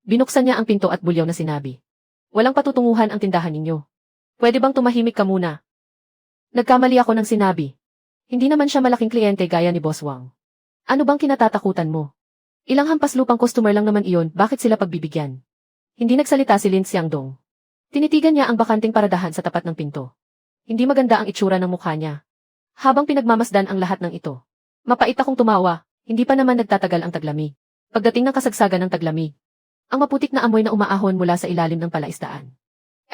Binuksan niya ang pinto at bulyaw na sinabi. Walang patutunguhan ang tindahan ninyo. Pwede bang tumahimik ka muna? Nagkamali ako ng sinabi. Hindi naman siya malaking kliyente gaya ni Boss Wang. Ano bang kinatatakutan mo? Ilang hampas lupang customer lang naman iyon, bakit sila pagbibigyan? Hindi nagsalita si Lin Xiangdong. Tinitigan niya ang bakanting paradahan sa tapat ng pinto. Hindi maganda ang itsura ng mukha niya. Habang pinagmamasdan ang lahat ng ito. Mapait akong tumawa, hindi pa naman nagtatagal ang taglamig. Pagdating ng kasagsagan ng taglamig, ang maputik na amoy na umaahon mula sa ilalim ng palaisdaan,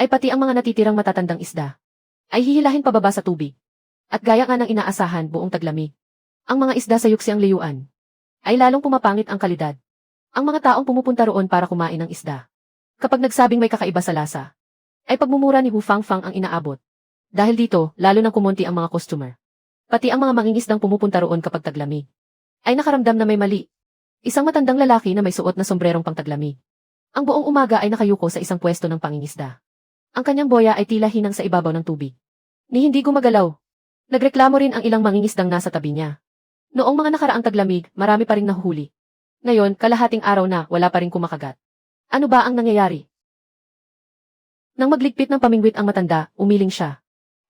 ay pati ang mga natitirang matatandang isda, ay hihilahin pababa sa tubig. At gaya nga ng inaasahan buong taglamig, ang mga isda sa yuksi ang layuan, ay lalong pumapangit ang kalidad. Ang mga taong pumupunta roon para kumain ng isda, kapag nagsabing may kakaiba sa lasa, ay pagmumura ni Wu Fangfang ang inaabot. Dahil dito, lalo nang kumonti ang mga customer. Pati ang mga mangingisdang pumupunta roon kapag taglamig, ay nakaramdam na may mali. Isang matandang lalaki na may suot na sombrerong pang taglamig. Ang buong umaga ay nakayuko sa isang pwesto ng pangingisda. Ang kanyang boya ay tila hinang sa ibabaw ng tubig. Ni hindi gumagalaw. Nagreklamo rin ang ilang mangingisdang nasa tabi niya. Noong mga nakaraang taglamig, marami pa ring nahuhuli. Ngayon, kalahating araw na, wala pa ring kumakagat. Ano ba ang nangyayari? Nang magligpit ng pamingwit ang matanda, umiling siya.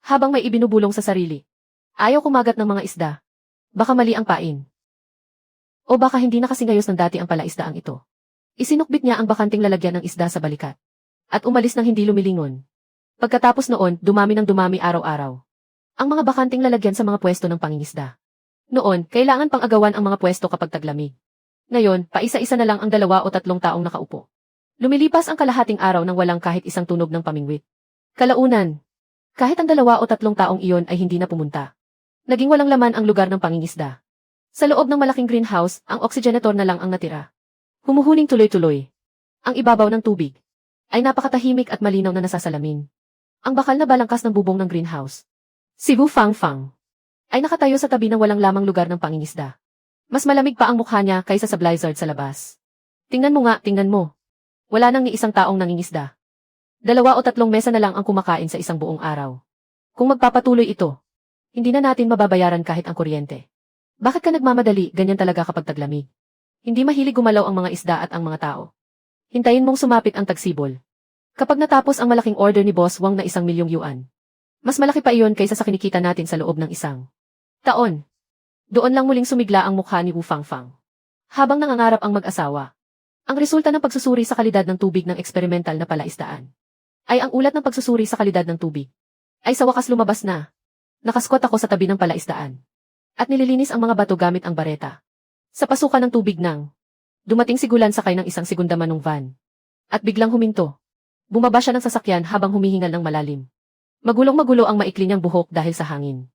Habang may ibinubulong sa sarili. Ayaw kumagat ng mga isda. Baka mali ang pain. O baka hindi na kasingayos ng dati ang palaisdaang ito. Isinukbit niya ang bakanting lalagyan ng isda sa balikat. At umalis nang hindi lumilingon. Pagkatapos noon, dumami ng dumami araw-araw. Ang mga bakanting lalagyan sa mga pwesto ng pangingisda. Noon, kailangan pang agawan ang mga pwesto kapag taglamig. Ngayon, paisa-isa na lang ang 2 o 3 taong nakaupo. Lumilipas ang kalahating araw nang walang kahit isang tunog ng pamingwit. Kalaunan, kahit ang 2 o 3 taong iyon ay hindi na pumunta. Naging walang laman ang lugar ng pangingisda. Sa loob ng malaking greenhouse, ang oxygenator na lang ang natira. Humuhuling tuloy-tuloy. Ang ibabaw ng tubig ay napakatahimik at malinaw na nasasalamin. Ang bakal na balangkas ng bubong ng greenhouse, si Wu Fangfang, ay nakatayo sa tabi ng walang lamang lugar ng pangingisda. Mas malamig pa ang mukha niya kaysa sa blizzard sa labas. Tingnan mo nga, tingnan mo. Wala nang ni isang taong nangingisda. 2 o 3 mesa na lang ang kumakain sa isang buong araw. Kung magpapatuloy ito, hindi na natin mababayaran kahit ang kuryente. Bakit ka nagmamadali, ganyan talaga kapag taglamig? Hindi mahilig gumalaw ang mga isda at ang mga tao. Hintayin mong sumapit ang tagsibol. Kapag natapos ang malaking order ni Boss Wang na 1 milyong yuan, mas malaki pa iyon kaysa sa kinikita natin sa loob ng Taon. Doon lang muling sumigla ang mukha ni Wu Fangfang. Habang nangangarap ang mag-asawa, ang resulta ng pagsusuri sa kalidad ng tubig ng eksperimental na palaisdaan ay ang ulat ng pagsusuri sa kalidad ng tubig ay sa wakas lumabas na. Nakaskot ako sa tabi ng palaisdaan at nililinis ang mga bato gamit ang bareta. Sa pasukan ng tubig nang dumating si Gulan sakay ng isang segundamanong van at biglang huminto. Bumaba siya ng sasakyan habang humihingal ng malalim. Magulong-magulo ang maikli niyang buhok dahil sa hangin.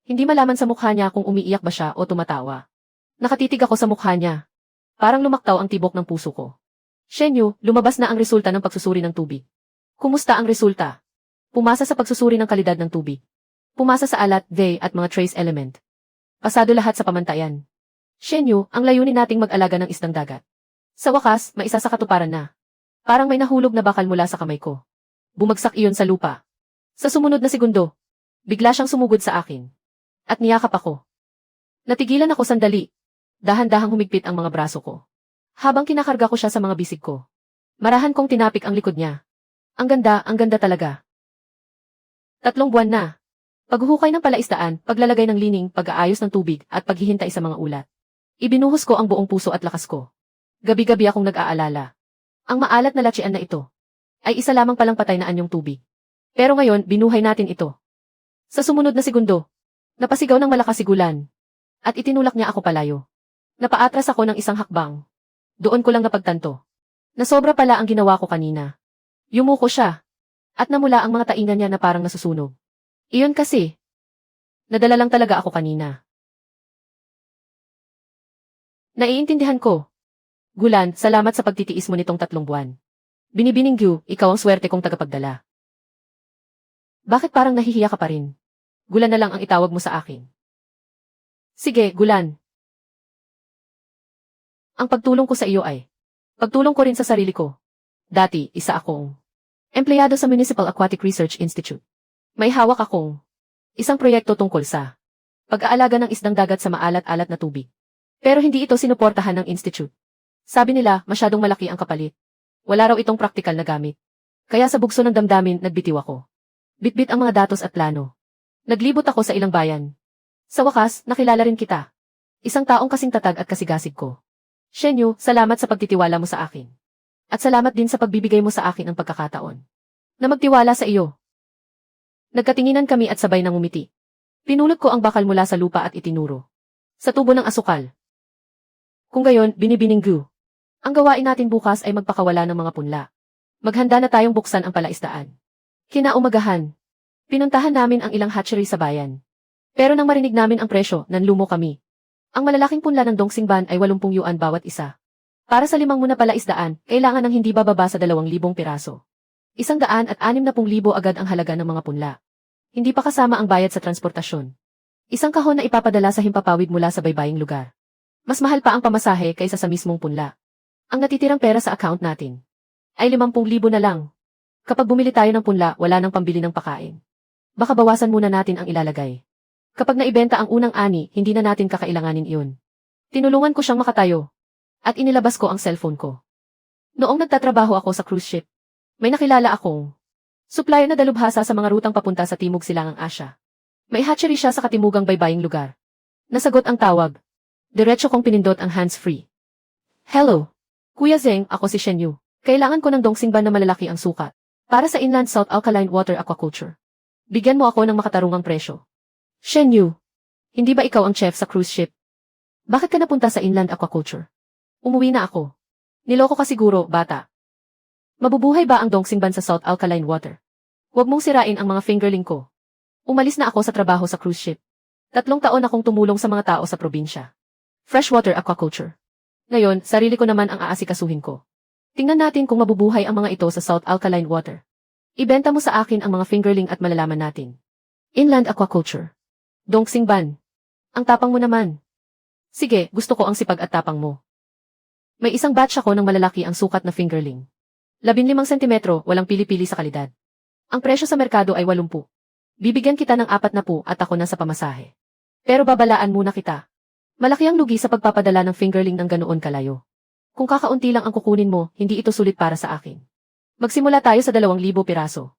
Hindi malaman sa mukha niya kung umiiyak ba siya o tumatawa. Nakatitig ako sa mukha niya. Parang lumaktaw ang tibok ng puso ko. Shenyu, lumabas na ang resulta ng pagsusuri ng tubig. Kumusta ang resulta? Pumasa sa pagsusuri ng kalidad ng tubig. Pumasa sa alat, day at mga trace element. Pasado lahat sa pamantayan. Shenyu, ang layunin nating mag-alaga ng isdang dagat. Sa wakas, maisa sa katuparan na. Parang may nahulog na bakal mula sa kamay ko. Bumagsak iyon sa lupa. Sa sumunod na segundo, bigla siyang sumugod sa akin. At niyakap ako. Natigilan ako sandali. Dahan-dahang humigpit ang mga braso ko. Habang kinakarga ko siya sa mga bisig ko. Marahan kong tinapik ang likod niya. Ang ganda talaga. 3 buwan na. Paghuhukay ng palaisdaan, paglalagay ng lining, pag-aayos ng tubig, at paghihintay sa mga ulat. Ibinuhos ko ang buong puso at lakas ko. Gabi-gabi akong nag-aalala. Ang maalat na latsian na ito ay isa lamang palang patay na anyong tubig. Pero ngayon, binuhay natin ito. Sa sumunod na segundo, napasigaw ng malakas si Gulan. At itinulak niya ako palayo. Napaatras ako ng isang hakbang. Doon ko lang napagtanto na sobra pala ang ginawa ko kanina. Yumuko siya. At namula ang mga tainga niya na parang nasusunog. Iyon kasi. Nadala lang talaga ako kanina. Naiintindihan ko. Gulan, salamat sa pagtitiis mo nitong 3 buwan. Binibininggu, ikaw ang swerte kong tagapagdala. Bakit parang nahihiya ka pa rin? Gulan na lang ang itawag mo sa akin. Sige, Gulan. Ang pagtulong ko sa iyo ay pagtulong ko rin sa sarili ko. Dati, isa akong empleyado sa Municipal Aquatic Research Institute. May hawak akong isang proyekto tungkol sa pag-aalaga ng isdang dagat sa maalat-alat na tubig. Pero hindi ito sinuportahan ng institute. Sabi nila, masyadong malaki ang kapalit. Wala raw itong praktikal na gamit. Kaya sa bugso ng damdamin, nagbitiw ako. Bitbit ang mga datos at plano. Naglibot ako sa ilang bayan. Sa wakas, nakilala rin kita. Isang taong kasing tatag at kasigasig ko. Shenyu, salamat sa pagtitiwala mo sa akin. At salamat din sa pagbibigay mo sa akin ng pagkakataon na magtiwala sa iyo. Nagkatinginan kami at sabay nang umiti. Pinulot ko ang bakal mula sa lupa at itinuro sa tubo ng asukal. Kung gayon, binibininggu. Ang gawain natin bukas ay magpakawala ng mga punla. Maghanda na tayong buksan ang palaisdaan. Kinaumagahan, pinuntahan namin ang ilang hatchery sa bayan. Pero nang marinig namin ang presyo, nanlumo kami. Ang malalaking punla ng Dongxingban ay 80 yuan bawat isa. Para sa 5 muna palaisdaan, kailangan ng hindi bababa sa 2,000 piraso. 160,000 agad ang halaga ng mga punla. Hindi pa kasama ang bayad sa transportasyon. Isang kahon na ipapadala sa himpapawid mula sa baybaying lugar. Mas mahal pa ang pamasahe kaysa sa mismong punla. Ang natitirang pera sa account natin ay 50,000 na lang. Kapag bumili tayo ng punla, wala nang pambili ng pakain. Baka bawasan muna natin ang ilalagay. Kapag naibenta ang unang ani, hindi na natin kakailanganin iyon. Tinulungan ko siyang makatayo. At inilabas ko ang cellphone ko. Noong nagtatrabaho ako sa cruise ship, may nakilala akong supplier na dalubhasa sa mga rutang papunta sa Timog Silangang Asya. May hatchery siya sa katimugang baybaying lugar. Nasagot ang tawag. Diretso kong pinindot ang hands-free. Hello. Kuya Zeng, ako si Shenyu. Kailangan ko ng Dongxingban na malalaki ang sukat. Para sa inland salt alkaline water aquaculture. Bigyan mo ako ng makatarungang presyo. Shenyu, hindi ba ikaw ang chef sa cruise ship? Bakit ka napunta sa inland aquaculture? Umuwi na ako. Niloko ka siguro, bata. Mabubuhay ba ang Dongxingban sa salt alkaline water? Huwag mong sirain ang mga fingerling ko. Umalis na ako sa trabaho sa cruise ship. 3 taon akong tumulong sa mga tao sa probinsya. Freshwater aquaculture. Ngayon, sarili ko naman ang aasikasuhin ko. Tingnan natin kung mabubuhay ang mga ito sa salt alkaline water. Ibenta mo sa akin ang mga fingerling at malalaman natin. Inland aquaculture. Dongxingban. Ang tapang mo naman. Sige, gusto ko ang sipag at tapang mo. May isang batch ako ng malalaki ang sukat na fingerling. 15 sentimetro, walang pili-pili sa kalidad. Ang presyo sa merkado ay 80. Bibigyan kita ng 40 at ako na sa pamasahe. Pero babalaan muna kita. Malaki ang lugi sa pagpapadala ng fingerling ng ganoon kalayo. Kung kakaunti lang ang kukunin mo, hindi ito sulit para sa akin. Magsimula tayo sa 2,000 piraso.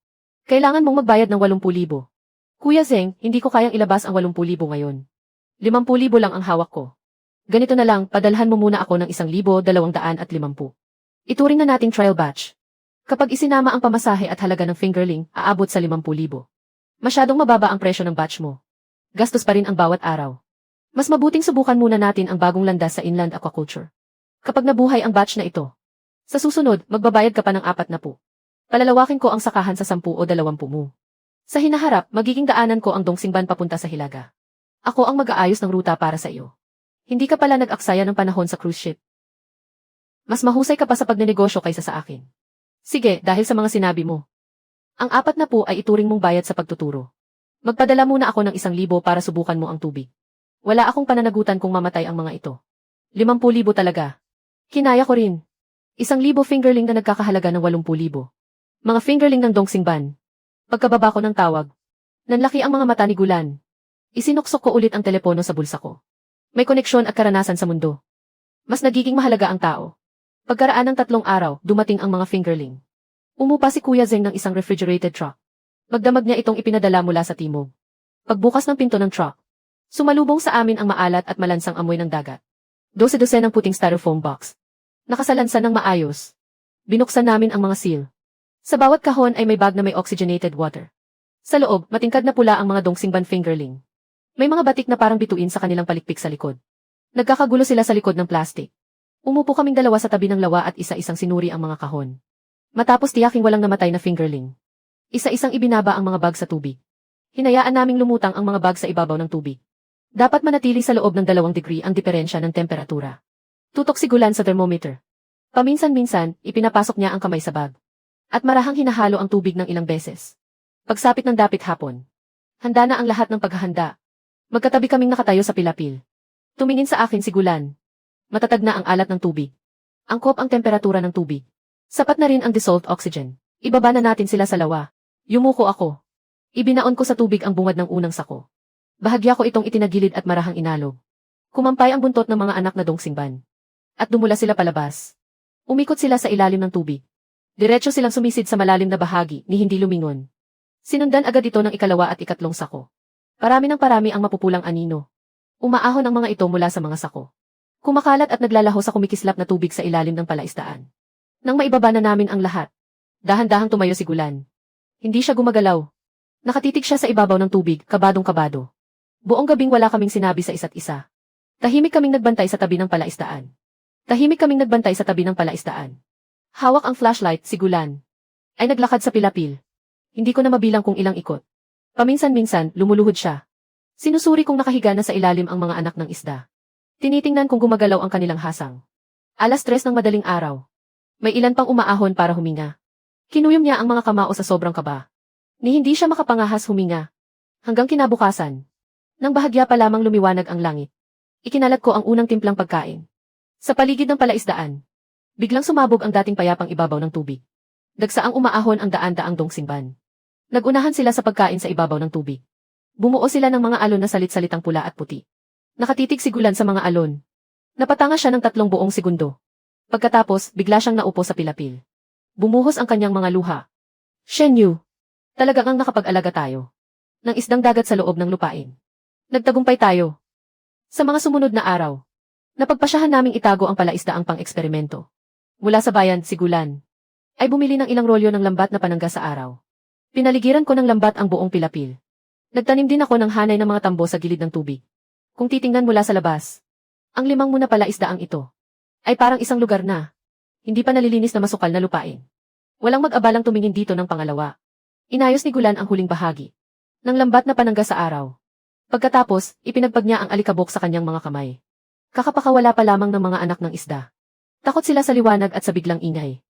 Kailangan mong magbayad ng 80,000. Kuya Zeng, hindi ko kayang ilabas ang 80,000 ngayon. 50,000 lang ang hawak ko. Ganito na lang, padalhan mo muna ako ng 1,250. Ituring na nating trial batch. Kapag isinama ang pamasahe at halaga ng fingerling, aabot sa 50,000. Masyadong mababa ang presyo ng batch mo. Gastos pa rin ang bawat araw. Mas mabuting subukan muna natin ang bagong landas sa inland aquaculture. Kapag nabuhay ang batch na ito, sa susunod, magbabayad ka pa ng 40. Palalawakin ko ang sakahan sa 10 o 20 mo. Sa hinaharap, magiging daanan ko ang Dongsingban papunta sa Hilaga. Ako ang mag-aayos ng ruta para sa iyo. Hindi ka pala nag-aksaya ng panahon sa cruise ship. Mas mahusay ka pa sa pagnenegosyo kaysa sa akin. Sige, dahil sa mga sinabi mo. Ang 40 ay ituring mong bayad sa pagtuturo. Magpadala muna ako ng 1,000 para subukan mo ang tubig. Wala akong pananagutan kung mamatay ang mga ito. 50,000 talaga. Kinaya ko rin. 1,000 fingerling na nagkakahalaga ng 80,000. Mga fingerling ng Dongsingban. Pagkababa ko ng tawag, nanlaki ang mga mata ni Gulan. Isinuksok ko ulit ang telepono sa bulsa ko. May koneksyon at karanasan sa mundo. Mas nagiging mahalaga ang tao. Pagkaraan ng 3 araw, dumating ang mga fingerling. Umupa si Kuya Zeng ng isang refrigerated truck. Magdamag niya itong ipinadala mula sa timog. Pagbukas ng pinto ng truck, sumalubong sa amin ang maalat at malansang amoy ng dagat. 12 ng puting styrofoam box. Nakasalansan ng maayos. Binuksan namin ang mga seal. Sa bawat kahon ay may bag na may oxygenated water. Sa loob, matingkad na pula ang mga Dongsingban fingerling. May mga batik na parang bituin sa kanilang palikpik sa likod. Nagkakagulo sila sa likod ng plastic. Umupo kaming dalawa sa tabi ng lawa at isa-isang sinuri ang mga kahon. Matapos tiyaking walang namatay na fingerling. Isa-isang ibinaba ang mga bag sa tubig. Hinayaan naming lumutang ang mga bag sa ibabaw ng tubig. Dapat manatili sa loob ng 2 degree ang diferensya ng temperatura. Tutok si Gulan sa thermometer. Paminsan-minsan, ipinapasok niya ang kamay sa bag. At marahang hinahalo ang tubig ng ilang beses. Pagsapit ng dapit hapon. Handa na ang lahat ng paghahanda. Magkatabi kaming nakatayo sa pilapil. Tumingin sa akin si Gulan. Matatag na ang alat ng tubig. Angkop ang temperatura ng tubig. Sapat na rin ang dissolved oxygen. Ibaba na natin sila sa lawa. Yumuko ako. Ibinaon ko sa tubig ang bungad ng unang sako. Bahagya ko itong itinagilid at marahang inalog. Kumampay ang buntot ng mga anak na Dongsingban. At dumula sila palabas. Umikot sila sa ilalim ng tubig. Diretso silang sumisid sa malalim na bahagi ni hindi lumingon. Sinundan agad ito ng 2 at 3 sako. Parami ng parami ang mapupulang anino. Umaahon ang mga ito mula sa mga sako. Kumakalat at naglalaho sa kumikislap na tubig sa ilalim ng palaisdaan. Nang maibaba na namin ang lahat, dahan-dahang tumayo si Gulan. Hindi siya gumagalaw. Nakatitig siya sa ibabaw ng tubig, kabadong-kabado. Buong gabing wala kaming sinabi sa isa't isa. Tahimik kaming nagbantay sa tabi ng palaisdaan. Tahimik kaming nagbantay sa tabi ng palaisdaan. Hawak ang flashlight, si Gulan ay naglakad sa pilapil. Hindi ko na mabilang kung ilang ikot. Paminsan-minsan, lumuluhod siya. Sinusuri kong nakahiga na sa ilalim ang mga anak ng isda. Tinitingnan kung gumagalaw ang kanilang hasang. 3:00 ng madaling araw. May ilan pang umaahon para huminga. Kinuyom niya ang mga kamao sa sobrang kaba. Ni hindi siya makapangahas huminga. Hanggang kinabukasan. Nang bahagya pa lamang lumiwanag ang langit. Ikinalat ko ang unang timplang pagkain. Sa paligid ng palaisdaan. Biglang sumabog ang dating payapang ibabaw ng tubig. Dagsaang umaahon ang daan-daang Dongsingban. Nagunahan sila sa pagkain sa ibabaw ng tubig. Bumuo sila ng mga alon na salit-salitang pula at puti. Nakatitig si Gulan sa mga alon. Napatanga siya ng 3 buong segundo. Pagkatapos, bigla siyang naupo sa pilapil. Bumuhos ang kanyang mga luha. Shen Yu. Talagang nakapag-alaga tayo. Ng isdang dagat sa loob ng lupain. Nagtagumpay tayo. Sa mga sumunod na araw, napagpasyahan naming itago ang palaisdaang pang-eksperimento. Mula sa bayan, si Gulan ay bumili ng ilang rolyo ng lambat na panangga sa araw. Pinaligiran ko ng lambat ang buong pilapil. Nagtanim din ako ng hanay ng mga tambo sa gilid ng tubig. Kung titingnan mula sa labas, ang 5 muna palaisdaang ito ay parang isang lugar na hindi pa nalilinis na masukal na lupain. Walang mag-abalang tumingin dito ng pangalawa. Inayos ni Gulan ang huling bahagi ng lambat na panangga sa araw. Pagkatapos, ipinagpag niya ang alikabok sa kanyang mga kamay. Kakapakawala pa lamang ng mga anak ng isda. Takot sila sa liwanag at sa biglang ingay.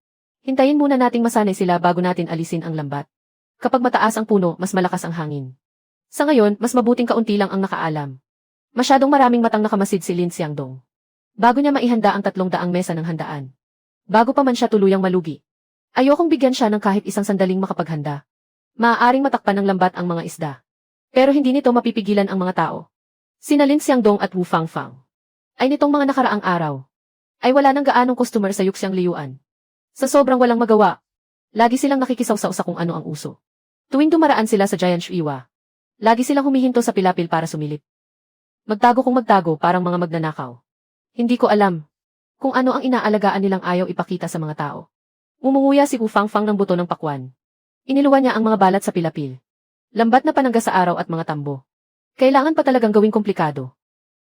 Hintayin muna nating masanay sila bago natin alisin ang lambat. Kapag mataas ang puno, mas malakas ang hangin. Sa ngayon, mas mabuting kaunti lang ang nakaalam. Masyadong maraming matang nakamasid si Lin Xiangdong. Bago niya maihanda ang 300 mesa ng handaan. Bago pa man siya tuluyang malugi. Ayokong bigyan siya ng kahit isang sandaling makapaghanda. Maaaring matakpan ng lambat ang mga isda. Pero hindi nito mapipigilan ang mga tao. Sina Lin Xiangdong at Wu Fangfang ay nitong mga nakaraang araw ay wala nang gaanong customer sa Yuxiang Liyuan. Sa sobrang walang magawa, lagi silang nakikisawsaw sa kung ano ang uso. Tuwing dumaraan sila sa Giant Shuiwa, lagi silang humihinto sa pilapil para sumilip. Magtago kung magtago parang mga magnanakaw. Hindi ko alam kung ano ang inaalagaan nilang ayaw ipakita sa mga tao. Umunguya si Wu Fangfang ng buto ng pakwan. Iniluwa niya ang mga balat sa pilapil. Lambat na panangga sa araw at mga tambo. Kailangan pa talagang gawing komplikado.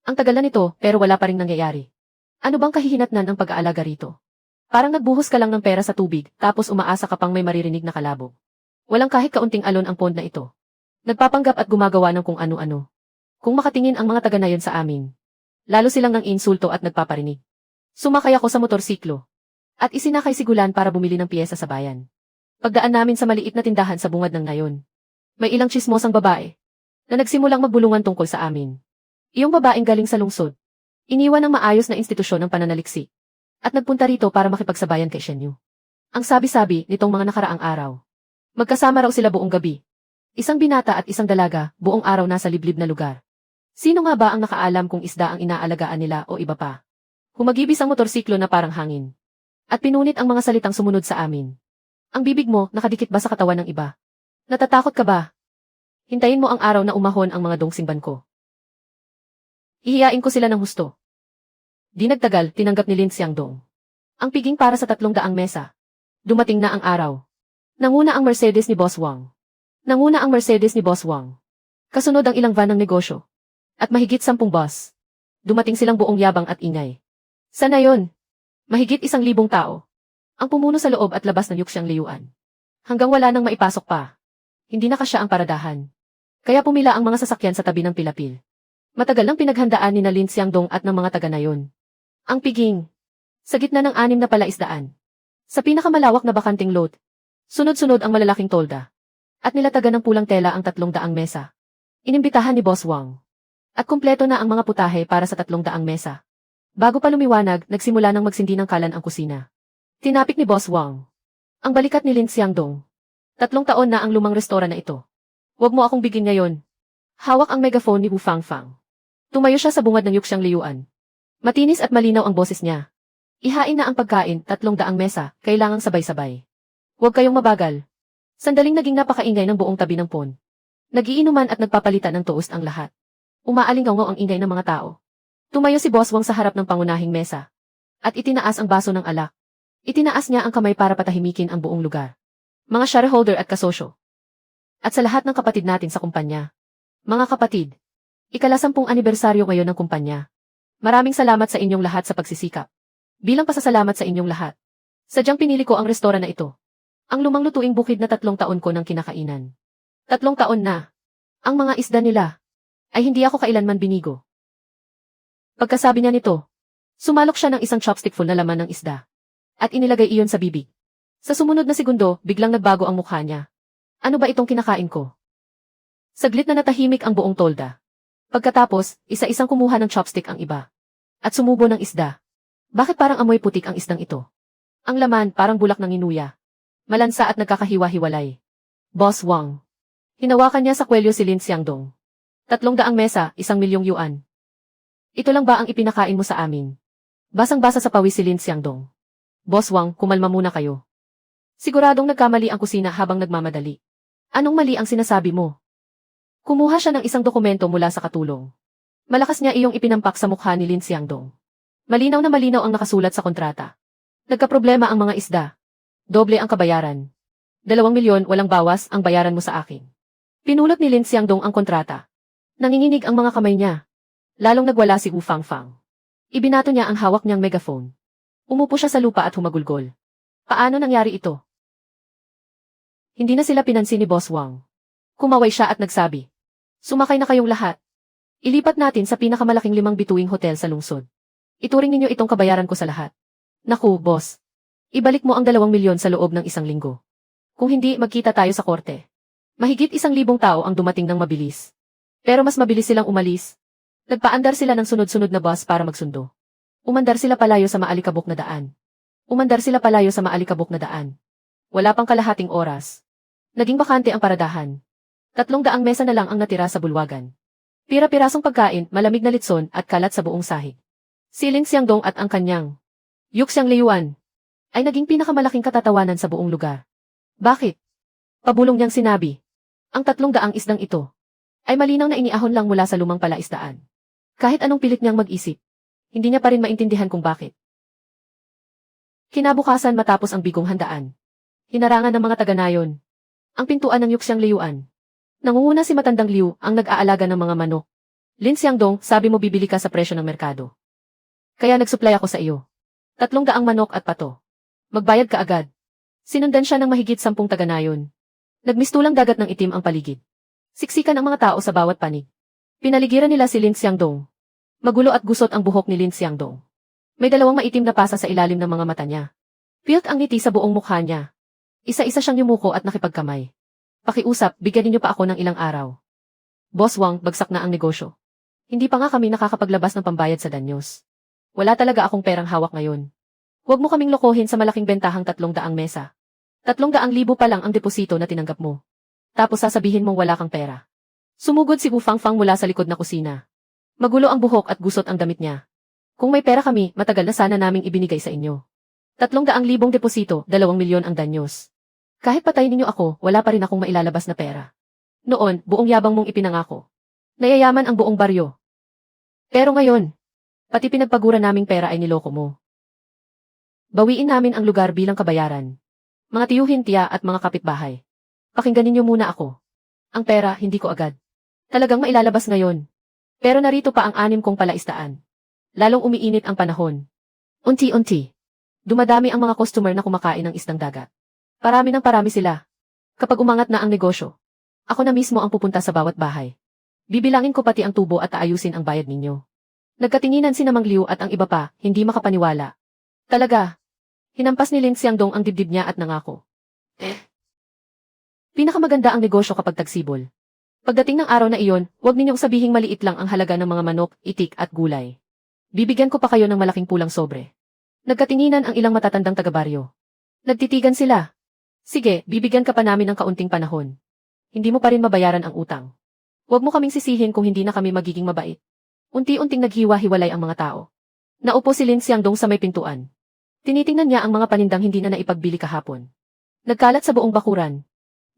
Ang tagal na nito pero wala pa ring nangyayari. Ano bang kahihinatnan ang pag-aalaga rito? Parang nagbuhos ka lang ng pera sa tubig tapos umaasa ka pang may maririnig na kalabog. Walang kahit kaunting alon ang pond na ito. Nagpapanggap at gumagawa ng kung ano-ano. Kung makatingin ang mga taga na yon sa amin, lalo silang nang insulto at nagpaparinig. Sumakay ako sa motorsiklo at isinakay si Gulan para bumili ng piyesa sa bayan. Pagdaan namin sa maliit na tindahan sa bungad ng nayon, may ilang tsismosang babae na nagsimulang magbulungan tungkol sa amin. Iyong babaeng galing sa lungsod, iniwan ng maayos na institusyon ng pananaliksik at nagpunta rito para makipagsabayan kay Shen Yu. Ang sabi-sabi nitong mga nakaraang araw, magkasama raw sila buong gabi. Isang binata at isang dalaga, buong araw nasa liblib na lugar. Sino nga ba ang nakaalam kung isda ang inaalagaan nila o iba pa? Humagibis ang motorsiklo na parang hangin. At pinunit ang mga salitang sumunod sa amin. Ang bibig mo nakadikit ba sa katawan ng iba? Natatakot ka ba? Hintayin mo ang araw na umahon ang mga dongsingban ko. Ihiyain ko sila ng husto. Di nagtagal, tinanggap ni Lin Xiangdong ang piging para sa 300 mesa. Dumating na ang araw. Nanguna ang Mercedes ni Boss Wang. Kasunod ang ilang van ng negosyo. At mahigit 10 bus. Dumating silang buong yabang at ingay. Sana yon? Mahigit 1,000 tao. Ang pumuno sa loob at labas ng Yuxiang Liyuan. Hanggang wala nang maipasok pa. Hindi na kasya ang paradahan. Kaya pumila ang mga sasakyan sa tabi ng pilapil. Matagal nang pinaghandaan ni Lin Xiangdong at ng mga taga na yon. Ang piging. Sa gitna ng 6 na palaisdaan. Sa pinakamalawak na bakanting lot. Sunod-sunod ang malalaking tolda. At nilatagan ng pulang tela ang 300 mesa. Inimbitahan ni Boss Wang. At kumpleto na ang mga putahe para sa 300 mesa. Bago pa lumiwanag, nagsimula nang magsindi ng kalan ang kusina. Tinapik ni Boss Wang ang balikat ni Lin Xiangdong. 3 taon na ang lumang restoran na ito. Huwag mo akong bigin ngayon. Hawak ang megaphone ni Wu Fangfang. Tumayo siya sa bungad ng Yuxiang Liyuan. Matinis at malinaw ang boses niya. Ihain na ang pagkain, 300 mesa, kailangang sabay-sabay. Huwag kayong mabagal. Sandaling naging napakaingay ng buong tabi ng pond. Nagiinuman at nagpapalitan ng toast ang lahat. Umaalingaw ang ingay ng mga tao. Tumayo si Boss Wang sa harap ng pangunahing mesa. At itinaas ang baso ng alak. Itinaas niya ang kamay para patahimikin ang buong lugar. Mga shareholder at kasosyo. At sa lahat ng kapatid natin sa kumpanya. Mga kapatid, ika-10 anibersaryo ngayon ng kumpanya. Maraming salamat sa inyong lahat sa pagsisikap. Bilang pasasalamat sa inyong lahat. Sadyang pinili ko ang restoran na ito. Ang lumang lutuing bukid na 3 taon ko ng kinakainan. 3 taon na. Ang mga isda nila ay hindi ako kailanman binigo. Pagkasabi niya nito, sumalok siya ng isang chopstick full na laman ng isda. At inilagay iyon sa bibig. Sa sumunod na segundo, biglang nagbago ang mukha niya. Ano ba itong kinakain ko? Saglit na natahimik ang buong tolda. Pagkatapos, isa-isang kumuha ng chopstick ang iba. At sumubo ng isda. Bakit parang amoy putik ang isdang ito? Ang laman parang bulak ng inuya. Malansa at nagkakahiwa-hiwalay. Boss Wang. Hinawakan niya sa kwelyo si Lin Xiangdong. 300 mesa, 1,000,000 yuan. Ito lang ba ang ipinakain mo sa amin? Basang-basa sa pawis si Lin Xiangdong. Boss Wang, kumalma muna kayo. Siguradong nagkamali ang kusina habang nagmamadali. Anong mali ang sinasabi mo? Kumuha siya ng isang dokumento mula sa katulong. Malakas niya iyong ipinampak sa mukha ni Lin Xiangdong. Malinaw na malinaw ang nakasulat sa kontrata. Nagkaproblema ang mga isda. Doble ang kabayaran. 2,000,000 walang bawas ang bayaran mo sa akin. Pinulot ni Lin Xiangdong ang kontrata. Nanginginig ang mga kamay niya. Lalong nagwala si Wu Fangfang. Ibinato niya ang hawak niyang megaphone. Umupo siya sa lupa at humagulgol. Paano nangyari ito? Hindi na sila pinansin ni Boss Wang. Kumaway siya at nagsabi. Sumakay na kayong lahat. Ilipat natin sa pinakamalaking 5 bituing hotel sa lungsod. Ituring ninyo itong kabayaran ko sa lahat. Naku, boss. Ibalik mo ang 2,000,000 sa loob ng 1 linggo. Kung hindi, magkita tayo sa korte. Mahigit 1,000 tao ang dumating ng mabilis. Pero mas mabilis silang umalis. Nagpaandar sila ng sunod-sunod na bus para magsundo. Umandar sila palayo sa maalikabok na daan. Wala pang kalahating oras. Naging bakante ang paradahan. 300 mesa na lang ang natira sa bulwagan. Pira-pirasong pagkain, malamig na litson at kalat sa buong sahig. Si Lin Xiangdong at ang kanyang Yuxiang Liyuan ay naging pinakamalaking katatawanan sa buong lugar. Bakit? Pabulong niyang sinabi. Ang 300 isdang ito ay malinaw na iniahon lang mula sa lumang palaisdaan. Kahit anong pilit niyang mag-isip, hindi niya pa rin maintindihan kung bakit. Kinabukasan matapos ang bigong handaan, hinarangan ng mga taga-nayon ang pintuan ng Yuxiang Liyuan. Nangunguna si Matandang Liu, ang nag-aalaga ng mga manok. Lin Xiangdong, sabi mo bibili ka sa presyo ng merkado. Kaya nagsupply ako sa iyo. 300 manok at pato. Magbayad ka agad. Sinundan siya ng mahigit 10 taga-nayon. Nagmistulang dagat ng itim ang paligid. Siksikan ang mga tao sa bawat panig. Pinaligiran nila si Lin Xiangdong. Magulo at gusot ang buhok ni Lin Xiangdong. May 2 maitim na pasa sa ilalim ng mga mata niya. Piyot ang ngiti sa buong mukha niya. Isa-isa siyang yumuko at nakipagkamay. Pakiusap, bigyan niyo pa ako ng ilang araw. Boss Wang, bagsak na ang negosyo. Hindi pa nga kami nakakapaglabas ng pambayad sa danyos. Wala talaga akong perang hawak ngayon. Huwag mo kaming lokohin sa malaking bentahang 300 mesa. 300,000 pa lang ang deposito na tinanggap mo. Tapos sasabihin mong wala kang pera. Sumugod si Wu Fangfang mula sa likod na kusina. Magulo ang buhok at gusot ang damit niya. Kung may pera kami, matagal na sana naming ibinigay sa inyo. 300,000 deposito, 2 milyon ang danyos. Kahit patayin ninyo ako, wala pa rin akong mailalabas na pera. Noon, buong yabang mong ipinangako. Nayayaman ang buong baryo. Pero ngayon, pati pinagpagura naming pera ay niloko mo. Bawiin namin ang lugar bilang kabayaran. Mga tiyuhin tiya at mga kapitbahay. Pakinggan ninyo muna ako. Ang pera, hindi ko agad. Talagang mailalabas ngayon. Pero narito pa ang 6 kong palaisdaan. Lalong umiinit ang panahon. Unti-unti. Dumadami ang mga customer na kumakain ng isdang dagat. Parami ng parami sila. Kapag umangat na ang negosyo, ako na mismo ang pupunta sa bawat bahay. Bibilangin ko pati ang tubo at aayusin ang bayad ninyo. Nagkatinginan si Namang Liu at ang iba pa, hindi makapaniwala. Talaga. Hinampas ni Lin Xiangdong ang dibdib niya at nangako. Pinakamaganda ang negosyo kapag tagsibol. Pagdating ng araw na iyon, huwag ninyong sabihing maliit lang ang halaga ng mga manok, itik at gulay. Bibigyan ko pa kayo ng malaking pulang sobre. Nagkatinginan ang ilang matatandang taga-baryo. Nagtitigan sila. Sige, bibigyan ka pa namin ng kaunting panahon. Hindi mo pa rin mabayaran ang utang. Huwag mo kaming sisihin kung hindi na kami magiging mabait. Unti-unting naghiwa-hiwalay ang mga tao. Naupo si Lin Xiangdong sa may pintuan. Tinitingnan niya ang mga panindang hindi na naipagbili kahapon. Nagkalat sa buong bakuran.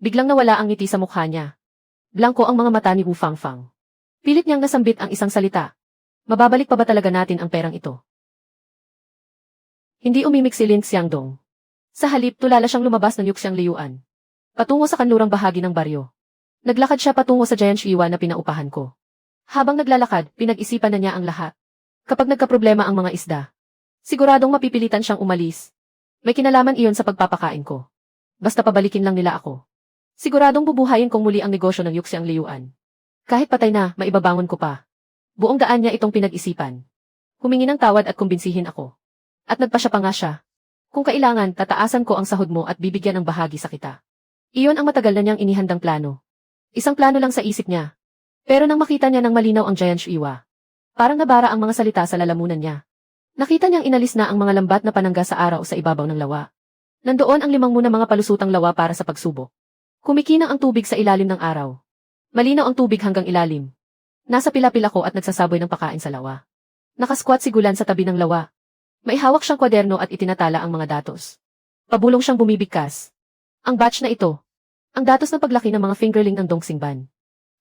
Biglang nawala ang ngiti sa mukha niya. Blanko ang mga mata ni Wu Fangfang. Pilit niyang nasambit ang isang salita. Mababalik pa ba talaga natin ang perang ito? Hindi umimik si Lin Xiangdong. Sa halip, tulala siyang lumabas ng Yuxiang Liyuan. Patungo sa kanlurang bahagi ng baryo. Naglakad siya patungo sa Giant Shiwa na pinaupahan ko. Habang naglalakad, pinag-isipan na niya ang lahat. Kapag nagkaproblema ang mga isda, siguradong mapipilitan siyang umalis. May kinalaman iyon sa pagpapakain ko. Basta pabalikin lang nila ako. Siguradong bubuhayin kong muli ang negosyo ng Yuxiang Liyuan. Kahit patay na, maibabangon ko pa. Buong daan niya itong pinag-isipan. Humingi ng tawad at kumbinsihin ako. At nagpasya pa nga siya. Kung kailangan, tataasan ko ang sahod mo at bibigyan ng bahagi sa kita. Iyon ang matagal na niyang inihandang plano. Isang plano lang sa isip niya. Pero nang makita niya ng malinaw ang Giant Shiwa, parang nabara ang mga salita sa lalamunan niya. Nakita niyang inalis na ang mga lambat na panangga sa araw sa ibabaw ng lawa. Nandoon ang 5 na mga palusutang lawa para sa pagsubok. Kumikinang ang tubig sa ilalim ng araw. Malinaw ang tubig hanggang ilalim. Nasa pilapil ako at nagsasaboy ng pakain sa lawa. Nakasquat si Gulan sa tabi ng lawa. May hawak siyang kwaderno at itinatala ang mga datos. Pabulong siyang bumibigkas. Ang batch na ito. Ang datos ng paglaki ng mga fingerling ng Dongxingban.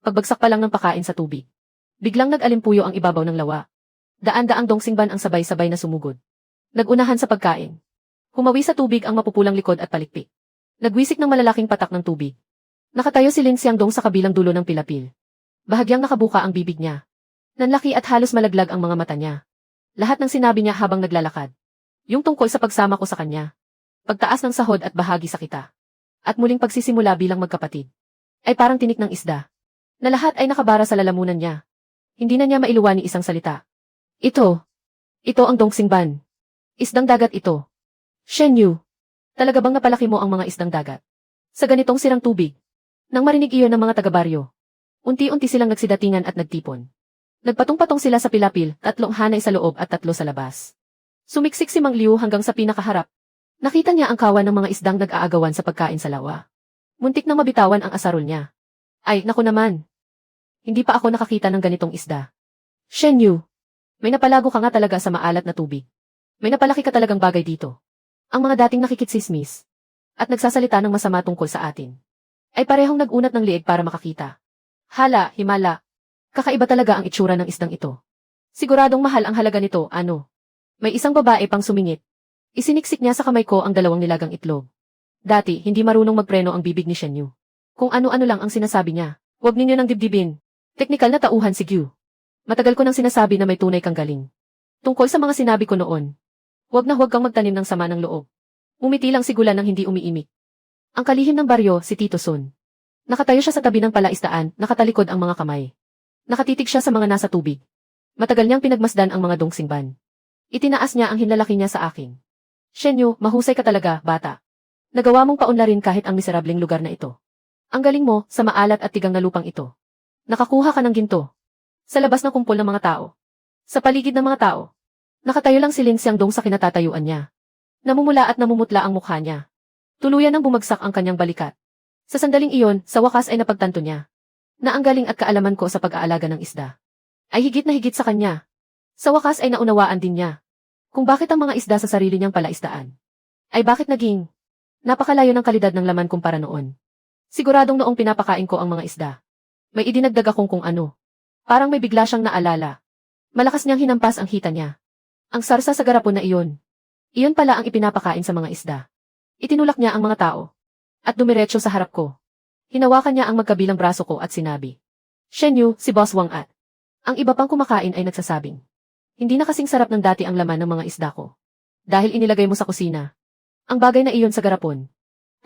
Pagbagsak pa lang ng pakain sa tubig. Biglang nag-alimpuyo ang ibabaw ng lawa. Daan-daang Dongxingban ang sabay-sabay na sumugod. Nagunahan sa pagkain. Humawi sa tubig ang mapupulang likod at palikpik. Nagwisik ng malalaking patak ng tubig. Nakatayo si Lin Xiangdong sa kabilang dulo ng pilapil. Bahagyang nakabuka ang bibig niya. Nanlaki at halos malaglag ang mga mata niya. Lahat ng sinabi niya habang naglalakad. Yung tungkol sa pagsama ko sa kanya. Pagtaas ng sahod at bahagi sa kita. At muling pagsisimula bilang magkapatid. Ay parang tinik ng isda. Na lahat ay nakabara sa lalamunan niya. Hindi na niya mailuwa ni isang salita. Ito ang Dongxingban. Isdang dagat ito. Shen Yu. Talaga bang napalaki mo ang mga isdang dagat? Sa ganitong sirang tubig. Nang marinig iyon ng mga taga-baryo, unti-unti silang nagsidatingan at nagtipon. Nagpatong-patong sila sa pilapil, 3 hanay sa loob at 3 sa labas. Sumiksik si Mang Liu hanggang sa pinakaharap. Nakita niya ang kawan ng mga isdang nag-aagawan sa pagkain sa lawa. Muntik nang mabitawan ang asarol niya. Ay, naku naman. Hindi pa ako nakakita ng ganitong isda. Shen Yu, may napalago ka nga talaga sa maalat na tubig. May napalaki ka talagang bagay dito. Ang mga dating nakikitsismis at nagsasalita ng masama tungkol sa atin ay parehong nag-unat ng liig para makakita. Hala, himala. Kakaiba talaga ang itsura ng isdang ito. Siguradong mahal ang halaga nito, ano? May isang babae pang sumingit. Isiniksik niya sa kamay ko ang 2 nilagang itlog. Dati, hindi marunong magpreno ang bibig ni Shen Yu. Kung ano-ano lang ang sinasabi niya. Huwag ninyo nang dibdibin. Teknikal na tauhan si Gyu. Matagal ko nang sinasabi na may tunay kang galing. Tungkol sa mga sinabi ko noon. Huwag kang magtanim ng sama ng loob. Umiti lang si Gulan nang hindi umiimik. Ang kalihim ng baryo, si Tito Sun. Nakatayo siya sa tabi ng palaisdaan, nakatalikod ang mga kamay. Nakatitig siya sa mga nasa tubig. Matagal niyang pinagmasdan ang mga dongsingban. Itinaas niya ang hinlalaki niya sa akin. Shen Yu, mahusay ka talaga, bata. Nagawa mong paunlarin kahit ang miserableng lugar na ito. Ang galing mo, sa maalat at tigang na lupang ito. Nakakuha ka ng ginto. Sa labas ng kumpol ng mga tao. Sa paligid ng mga tao. Nakatayo lang si Lin Xiangdong sa kinatatayuan niya. Namumula at namumutla ang mukha niya. Tuluyan nang bumagsak ang kanyang balikat. Sa sandaling iyon, sa wakas ay napagtanto niya. Na ang galing at kaalaman ko sa pag-aalaga ng isda. Ay higit na higit sa kanya. Sa wakas ay naunawaan din niya. Kung bakit ang mga isda sa sarili niyang palaisdaan. Ay bakit naging napakalayo ng kalidad ng laman kumpara noon. Siguradong noong pinapakain ko ang mga isda. May idinagdag akong kung ano. Parang may bigla siyang naalala. Malakas niyang hinampas ang hita niya. Ang sarsa sa garapon na iyon. Iyon pala ang ipinapakain sa mga isda. Itinulak niya ang mga tao. At dumiretso sa harap ko. Hinawakan niya ang magkabilang braso ko at sinabi. Shen Yu, si Boss Wang at. Ang iba pang kumakain ay nagsasabing. Hindi na kasing sarap ng dati ang laman ng mga isda ko. Dahil inilagay mo sa kusina. Ang bagay na iyon sa garapon.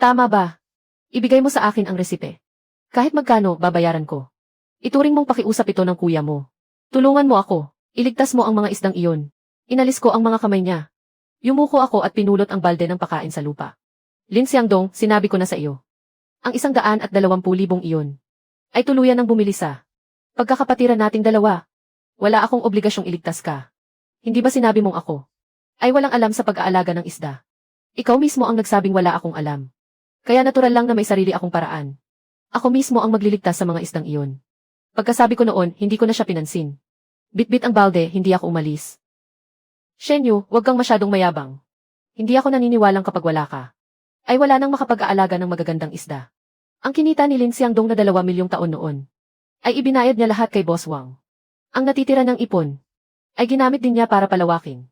Tama ba? Ibigay mo sa akin ang resipe. Kahit magkano, babayaran ko. Ituring mong pakiusap ito ng kuya mo. Tulungan mo ako. Iligtas mo ang mga isdang iyon. Inalis ko ang mga kamay niya. Yumuko ako at pinulot ang balde ng pakain sa lupa. Lin Xiangdong, sinabi ko na sa iyo. Ang 120,000 iyon ay tuluyan ng bumili sa pagkakapatiran nating dalawa. Wala akong obligasyong iligtas ka. Hindi ba sinabi mong ako ay walang alam sa pag-aalaga ng isda? Ikaw mismo ang nagsabing wala akong alam. Kaya natural lang na may sarili akong paraan. Ako mismo ang magliligtas sa mga isdang iyon. Pagkasabi ko noon, hindi ko na siya pinansin. Bitbit ang balde, hindi ako umalis. Shen Yu, huwag kang masyadong mayabang. Hindi ako naniniwalang kapag wala ka. Ay wala nang makapag-aalaga ng magagandang isda. Ang kinita ni Lin Xiangdong na 2 milyong taon noon, ay ibinayad niya lahat kay Boss Wang. Ang natitira ng ipon, ay ginamit din niya para palawakin.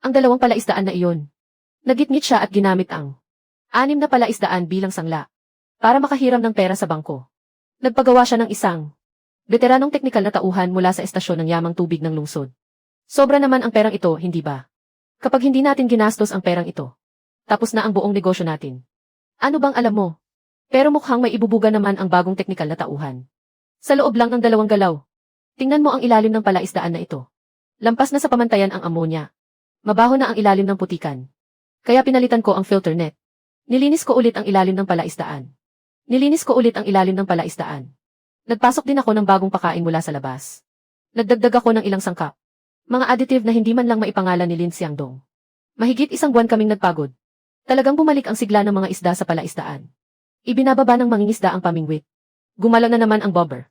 Ang 2 palaisdaan na iyon. Nagitngit siya at ginamit ang 6 na palaisdaan bilang sangla, para makahiram ng pera sa bangko. Nagpagawa siya ng isang veteranong teknikal na tauhan mula sa estasyon ng yamang tubig ng lungsod. Sobra naman ang perang ito, hindi ba? Kapag hindi natin ginastos ang perang ito, tapos na ang buong negosyo natin. Ano bang alam mo? Pero mukhang may ibubuga naman ang bagong teknikal na tauhan. Sa loob lang ng 2 galaw. Tingnan mo ang ilalim ng palaisdaan na ito. Lampas na sa pamantayan ang ammonia. Mabaho na ang ilalim ng putikan. Kaya pinalitan ko ang filter net. Nilinis ko ulit ang ilalim ng palaisdaan. Nilinis ko ulit ang ilalim ng palaisdaan. Nagpasok din ako ng bagong pakain mula sa labas. Nagdagdag ako ng ilang sangkap. Mga additive na hindi man lang maipangalan ni Lin Xiangdong. Mahigit 1 buwan kaming nagpagod. Talagang bumalik ang sigla ng mga isda sa palaisdaan. Ibinababa ng mangingisda ang pamingwit. Gumalaw na naman ang bobber.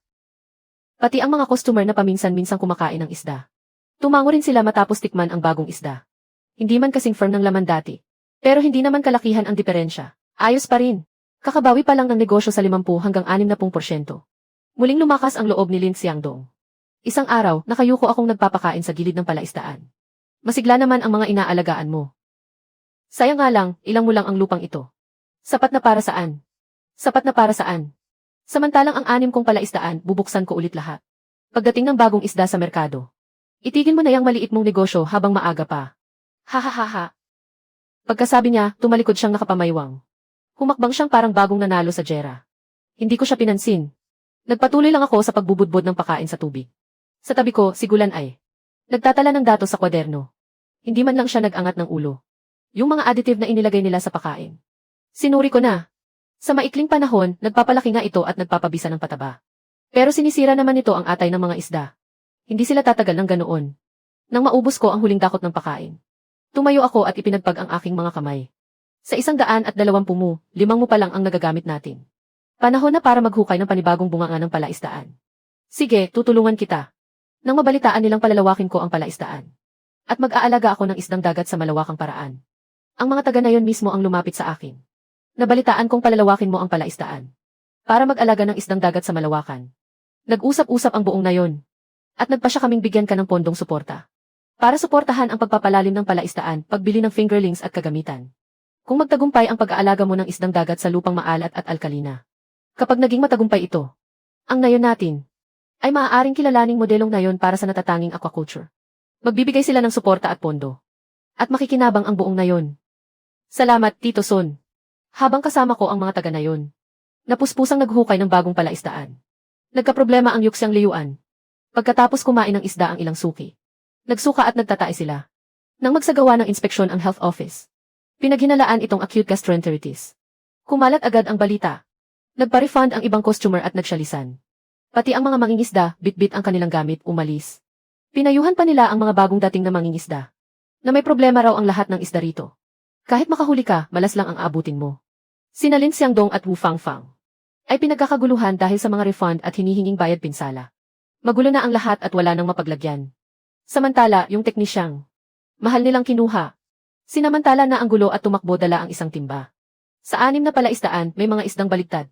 Pati ang mga customer na paminsan-minsang kumakain ng isda. Tumango rin sila matapos tikman ang bagong isda. Hindi man kasing firm ng laman dati. Pero hindi naman kalakihan ang diferensya. Ayos pa rin. Kakabawi pa lang ng negosyo sa 50 hanggang 60%. Muling lumakas ang loob ni Lin Xiangdong. Isang araw, nakayuko akong nagpapakain sa gilid ng palaisdaan. Masigla naman ang mga inaalagaan mo. Sayang nga lang, ilang mo lang ang lupang ito. Sapat na para saan? Sapat na para saan? Samantalang ang 6 kong palaisdaan, bubuksan ko ulit lahat. Pagdating ng bagong isda sa merkado. Itigil mo na yung maliit mong negosyo habang maaga pa. Ha ha ha ha. Pagkasabi niya, tumalikod siyang nakapamaywang. Humakbang siyang parang bagong nanalo sa jera. Hindi ko siya pinansin. Nagpatuloy lang ako sa pagbubudbod ng pakain sa tubig. Sa tabi ko, si Gulan ay nagtatala ng datos sa kwaderno. Hindi man lang siya nag-angat ng ulo. Yung mga additive na inilagay nila sa pakain. Sinuri ko na. Sa maikling panahon, nagpapalaki nga ito at nagpapabisa ng pataba. Pero sinisira naman ito ang atay ng mga isda. Hindi sila tatagal ng ganoon. Nang maubos ko ang huling dakot ng pakain. Tumayo ako at ipinagpag ang aking mga kamay. Sa 120 mo, 5 mo pa lang ang nagagamit natin. Panahon na para maghukay ng panibagong bunganga ng palaisdaan. Sige, tutulungan kita. Nang mabalitaan nilang palalawakin ko ang palaisdaan. At mag-aalaga ako ng isdang dagat sa malawakang paraan. Ang mga taga na yon mismo ang lumapit sa akin. Nabalitaan kong palalawakin mo ang palaisdaan. Para mag-alaga ng isdang dagat sa malawakan. Nag-usap-usap ang buong nayon. At nagpa siya kaming bigyan ka ng pondong suporta. Para suportahan ang pagpapalalim ng palaisdaan, pagbili ng fingerlings at kagamitan. Kung magtagumpay ang pag-aalaga mo ng isdang dagat sa lupang maalat at alkalina. Kapag naging matagumpay ito, ang nayon natin ay maaaring kilalaning modelong nayon para sa natatanging aquaculture. Magbibigay sila ng suporta at pondo. At makikinabang ang buong nayon. Salamat, Tito Son. Habang kasama ko ang mga taga nayon, napuspusang naghukay ng bagong palaisdaan. Nagkaproblema ang Yuxiang Liyuan. Pagkatapos kumain ng isda ang ilang suki, nagsuka at nagtatae sila. Nang magsagawa ng inspeksyon ang health office, pinaghinalaan itong acute gastroenteritis. Kumalat agad ang balita. Nagpa-refund ang ibang customer at nagsyalisan. Pati ang mga mangingisda, bit-bit ang kanilang gamit, umalis. Pinayuhan pa nila ang mga bagong dating na mangingisda. Na may problema raw ang lahat ng isda rito. Kahit makahuli ka, malas lang ang aabutin mo. Sina Lin Xiangdong at Wu Fangfang ay pinagkakaguluhan dahil sa mga refund at hinihinging bayad pinsala. Magulo na ang lahat at wala nang mapaglagyan. Samantala, yung teknisyang mahal nilang kinuha. Sinamantala na ang gulo at tumakbo dala ang isang timba. Sa 6 na palaisdaan, may mga isdang baligtad.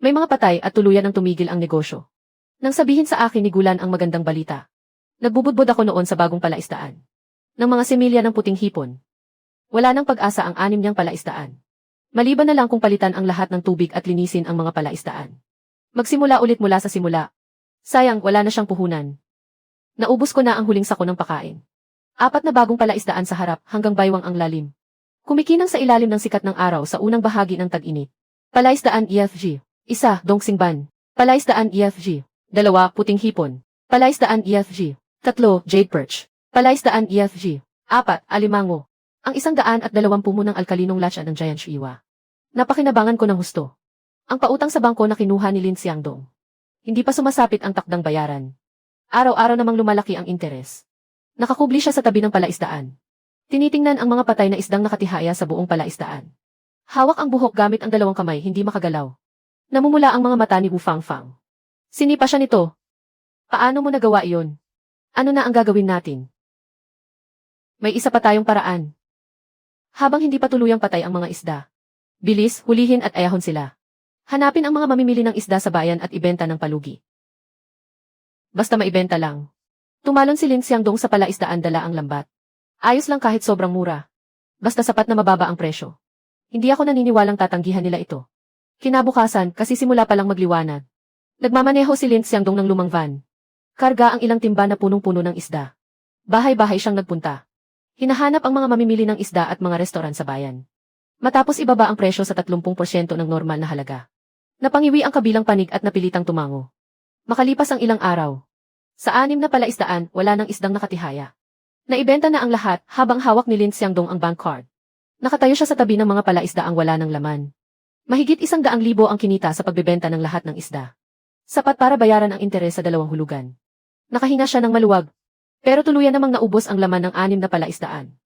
May mga patay at tuluyan ng tumigil ang negosyo. Nang sabihin sa akin ni Gulan ang magandang balita, nagbubudbod ako noon sa bagong palaisdaan. Ng mga semilya ng puting hipon. Wala nang pag-asa ang 6 niyang palaisdaan. Maliban na lang kung palitan ang lahat ng tubig at linisin ang mga palaisdaan. Magsimula ulit mula sa simula. Sayang, wala na siyang puhunan. Naubos ko na ang huling sako ng pakain. 4 na bagong palaisdaan sa harap hanggang baywang ang lalim. Kumikinang sa ilalim ng sikat ng araw sa unang bahagi ng tag-init. Palaisdaan EFG. 1. Dongxingban. Palaisdaan EFG. 2. Puting hipon. Palaisdaan EFG. 3. Jade perch. Palaisdaan EFG. 4. Alimango. Ang 120 munang alkalinong latsa ng Giant Shiwa. Napakinabangan ko ng husto. Ang pautang sa bangko na kinuha ni Lin Xiangdong. Hindi pa sumasapit ang takdang bayaran. Araw-araw namang lumalaki ang interes. Nakakubli siya sa tabi ng palaisdaan. Tinitingnan ang mga patay na isdang nakatihaya sa buong palaisdaan. Hawak ang buhok gamit ang 2 kamay, hindi makagalaw. Namumula ang mga mata ni Wu Fangfang. Sinipa siya nito. Paano mo nagawa iyon? Ano na ang gagawin natin? May isa pa tayong paraan. Habang hindi pa tuluyang patay ang mga isda. Bilis, hulihin at ayahon sila. Hanapin ang mga mamimili ng isda sa bayan at ibenta ng palugi. Basta maibenta lang. Tumalon si Lin Xiangdong sa palaisdaan, dala ang lambat. Ayos lang kahit sobrang mura. Basta sapat na mababa ang presyo. Hindi ako naniniwalang tatanggihan nila ito. Kinabukasan, kasi simula pa lang magliwanag. Nagmamaneho si Lin Xiangdong ng lumang van. Karga ang ilang timba na punong-puno ng isda. Bahay-bahay siyang nagpunta. Hinahanap ang mga mamimili ng isda at mga restoran sa bayan. Matapos ibaba ang presyo sa 30% ng normal na halaga. Napangiwi ang kabilang panig at napilitang tumango. Makalipas ang ilang araw. Sa 6 na palaisdaan, wala nang isdang nakatihaya. Naibenta na ang lahat habang hawak ni Lin Xiangdong ang bank card. Nakatayo siya sa tabi ng mga palaisdaang wala ng laman. Mahigit 100,000 ang kinita sa pagbebenta ng lahat ng isda. Sapat para bayaran ang interes sa 2 hulugan. Nakahinga siya ng maluwag. Pero tuluyan namang naubos ang laman ng 6 na palaisdaan.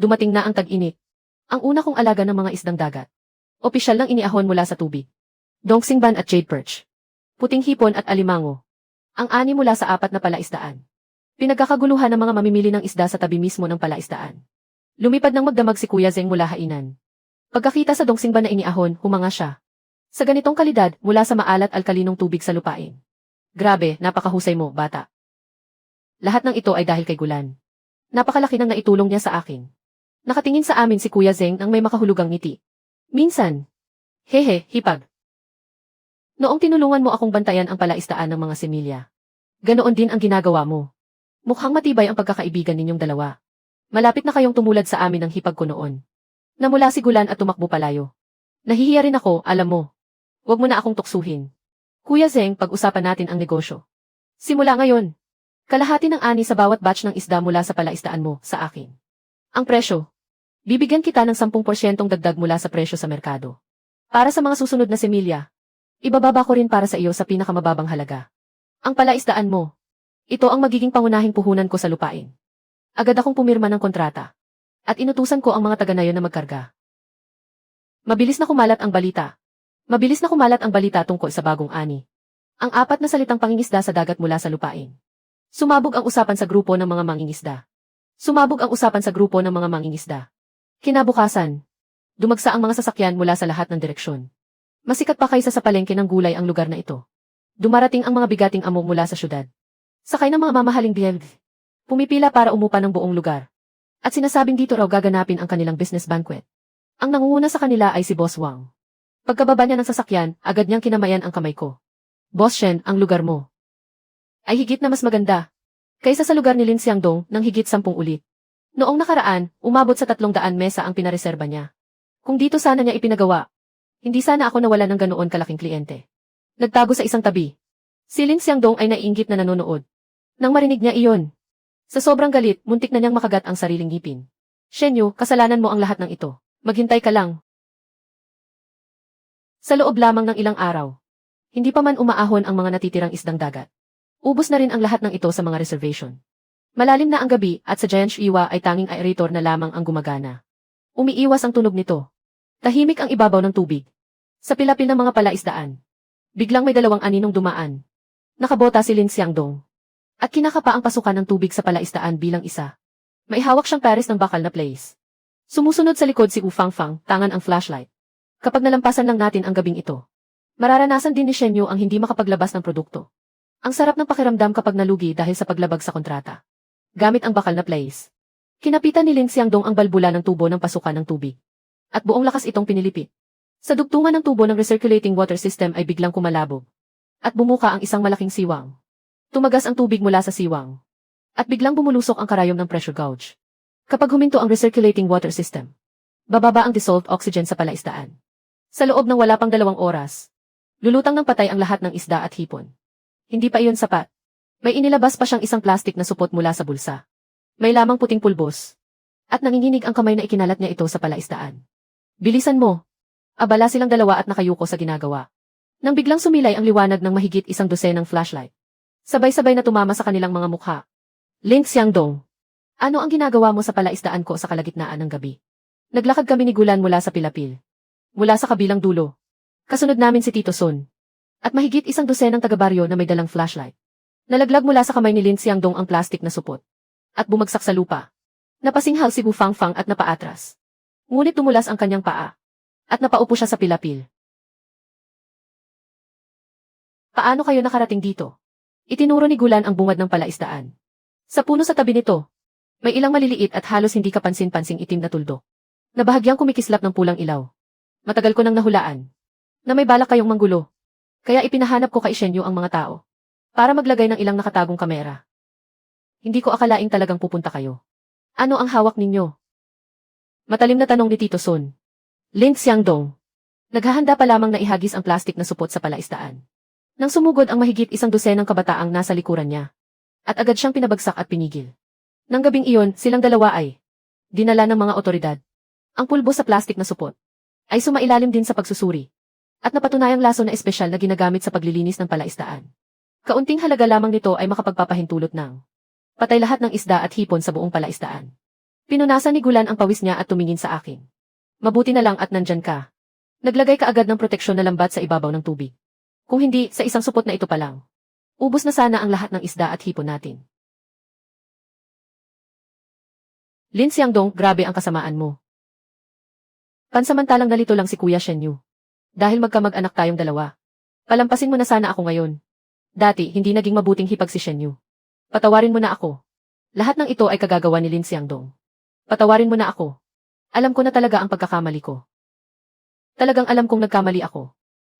Dumating na ang tag-init. Ang una kong alaga ng mga isdang dagat. Opisyal nang iniahon mula sa tubig. Dongxingban at jade perch. Puting hipon at alimango. Ang 6 mula sa 4 na palaisdaan. Pinagkakaguluhan ng mga mamimili ng isda sa tabi mismo ng palaisdaan. Lumipad ng magdamag si Kuya Zeng mula hainan. Pagkakita sa Dongxingban na iniahon, humanga siya. Sa ganitong kalidad, mula sa maalat alkalinong tubig sa lupain. Grabe, napakahusay mo, bata. Lahat ng ito ay dahil kay Gulan. Napakalaki ng naitulong niya sa akin. Nakatingin sa amin si Kuya Zeng nang may makahulugang ngiti. Minsan. Hehe, hipag. Noong tinulungan mo akong bantayan ang palaisdaan ng mga semilya. Ganoon din ang ginagawa mo. Mukhang matibay ang pagkakaibigan ninyong dalawa. Malapit na kayong tumulad sa amin ng hipag ko noon. Namula si Gulan at tumakbo palayo. Nahihiya rin ako, alam mo. Huwag mo na akong tuksuhin. Kuya Zeng, pag-usapan natin ang negosyo. Simula ngayon. Kalahati ng ani sa bawat batch ng isda mula sa palaisdaan mo, sa akin. Ang presyo. Bibigyan kita ng 10% dagdag mula sa presyo sa merkado. Para sa mga susunod na semilya, ibababa ko rin para sa iyo sa pinakamababang halaga. Ang palaisdaan mo. Ito ang magiging pangunahing puhunan ko sa lupain. Agad akong pumirma ng kontrata. At inutusan ko ang mga taga-nayon na magkarga. Mabilis na kumalat ang balita. Mabilis na kumalat ang balita tungkol sa bagong ani. Ang 4 na salitang pangingisda sa dagat mula sa lupain. Sumabog ang usapan sa grupo ng mga mangingisda. Sumabog ang usapan sa grupo ng mga mangingisda. Kinabukasan, dumagsa ang mga sasakyan mula sa lahat ng direksyon. Masikat pa kaysa sa palengke ng gulay ang lugar na ito. Dumarating ang mga bigating amo mula sa syudad. Sakay ng mga mamahaling biyeg. Pumipila para umupa ng buong lugar. At sinasabing dito raw gaganapin ang kanilang business banquet. Ang nangunguna sa kanila ay si Boss Wang. Pagkababa niya ng sasakyan, agad niyang kinamayan ang kamay ko. Boss Shen, ang lugar mo ay higit na mas maganda kaysa sa lugar ni Lin Xiangdong ng higit 10 ulit. Noong nakaraan, umabot sa 300 mesa ang pinareserba niya. Kung dito sana niya ipinagawa, hindi sana ako nawala ng ganoon kalaking kliyente. Nagtago sa isang tabi. Si Lin Xiangdong ay naiinggit na nanonood. Nang marinig niya iyon, sa sobrang galit, muntik na niyang makagat ang sariling ngipin. Shen Yu, kasalanan mo ang lahat ng ito. Maghintay ka lang. Sa loob lamang ng ilang araw, hindi pa man umaahon ang mga natitirang isdang dagat. Ubos na rin ang lahat ng ito sa mga reservation. Malalim na ang gabi at sa Giant Shiwa ay tanging aerator na lamang ang gumagana. Umiiwas ang tunog nito. Tahimik ang ibabaw ng tubig. Sa pilapil ng mga palaisdaan, biglang may 2 aninong dumaan. Nakabota si Lin Xiangdong. At kinakapa ang pasukan ng tubig sa palaisdaan bilang isa. May hawak siyang pares ng bakal na place. Sumusunod sa likod si Wu Fangfang, tangan ang flashlight. Kapag nalampasan lang natin ang gabing ito, mararanasan din ni Shen Yu ang hindi makapaglabas ng produkto. Ang sarap ng pakiramdam kapag nalugi dahil sa paglabag sa kontrata. Gamit ang bakal na place. Kinapitan ni Lin Xiangdong ang balbula ng tubo ng pasukan ng tubig. At buong lakas itong pinilipit. Sa dugtungan ng tubo ng recirculating water system ay biglang kumalabog. At bumuka ang isang malaking siwang. Tumagas ang tubig mula sa siwang. At biglang bumulusok ang karayom ng pressure gauge. Kapag huminto ang recirculating water system, bababa ang dissolved oxygen sa palaisdaan. Sa loob ng wala pang 2 oras, lulutang ng patay ang lahat ng isda at hipon. Hindi pa iyon sapat. May inilabas pa siyang isang plastik na supot mula sa bulsa. May lamang puting pulbos. At nanginginig ang kamay na ikinalat niya ito sa palaisdaan. Bilisan mo. Abala silang dalawa at nakayuko sa ginagawa. Nang biglang sumilay ang liwanag ng mahigit 100 ng flashlight. Sabay-sabay na tumama sa kanilang mga mukha. Lin Xiangdong, ano ang ginagawa mo sa palaisdaan ko sa kalagitnaan ng gabi? Naglakad kami ni Gulan mula sa pilapil. Mula sa kabilang dulo. Kasunod namin si Tito Sun. At mahigit 100 ng taga-baryo na may dalang flashlight. Nalaglag mula sa kamay ni Lin Xiangdong ang plastik na supot. At bumagsak sa lupa. Napasinghal si Wu Fangfang at napaatras. Ngunit tumulas ang kanyang paa. At napaupo siya sa pilapil. Paano kayo nakarating dito? Itinuro ni Gulan ang bungad ng palaisdaan. Sa puno sa tabi nito, may ilang maliliit at halos hindi kapansin-pansing itim na tuldok. Na bahagyang kumikislap ng pulang ilaw. Matagal ko nang nahulaan. Na may balak kayong manggulo. Kaya ipinahanap ko kay Shen Yu ang mga tao. Para maglagay ng ilang nakatagong kamera. Hindi ko akalaing talagang pupunta kayo. Ano ang hawak ninyo? Matalim na tanong ni Tito Sun. Lin Xiangdong. Naghahanda pa lamang na ihagis ang plastik na supot sa palaisdaan. Nang sumugod ang mahigit 100 ng kabataang nasa likuran niya. At agad siyang pinabagsak at pinigil. Nang gabing iyon, silang dalawa ay dinala ng mga otoridad. Ang pulbo sa plastik na supot ay sumailalim din sa pagsusuri. At napatunayang laso na espesyal na ginagamit sa paglilinis ng palaisdaan. Kaunting halaga lamang nito ay makapagpapahintulot ng patay lahat ng isda at hipon sa buong palaisdaan. Pinunasan ni Gulan ang pawis niya at tumingin sa akin. Mabuti na lang at nandyan ka. Naglagay ka agad ng proteksyon na lambat sa ibabaw ng tubig. Kung hindi, sa isang supot na ito pa lang. Ubos na sana ang lahat ng isda at hipon natin. Lin Xiangdong, grabe ang kasamaan mo. Pansamantalang nalito lang si Kuya Shen Yu. Dahil magkamag-anak tayong dalawa. Palampasin mo na sana ako ngayon. Dati, hindi naging mabuting hipag si Shen Yu. Patawarin mo na ako. Lahat ng ito ay kagagawa ni Lin Xiangdong. Patawarin mo na ako. Alam ko na talaga ang pagkakamali ko. Talagang alam kong nagkamali ako.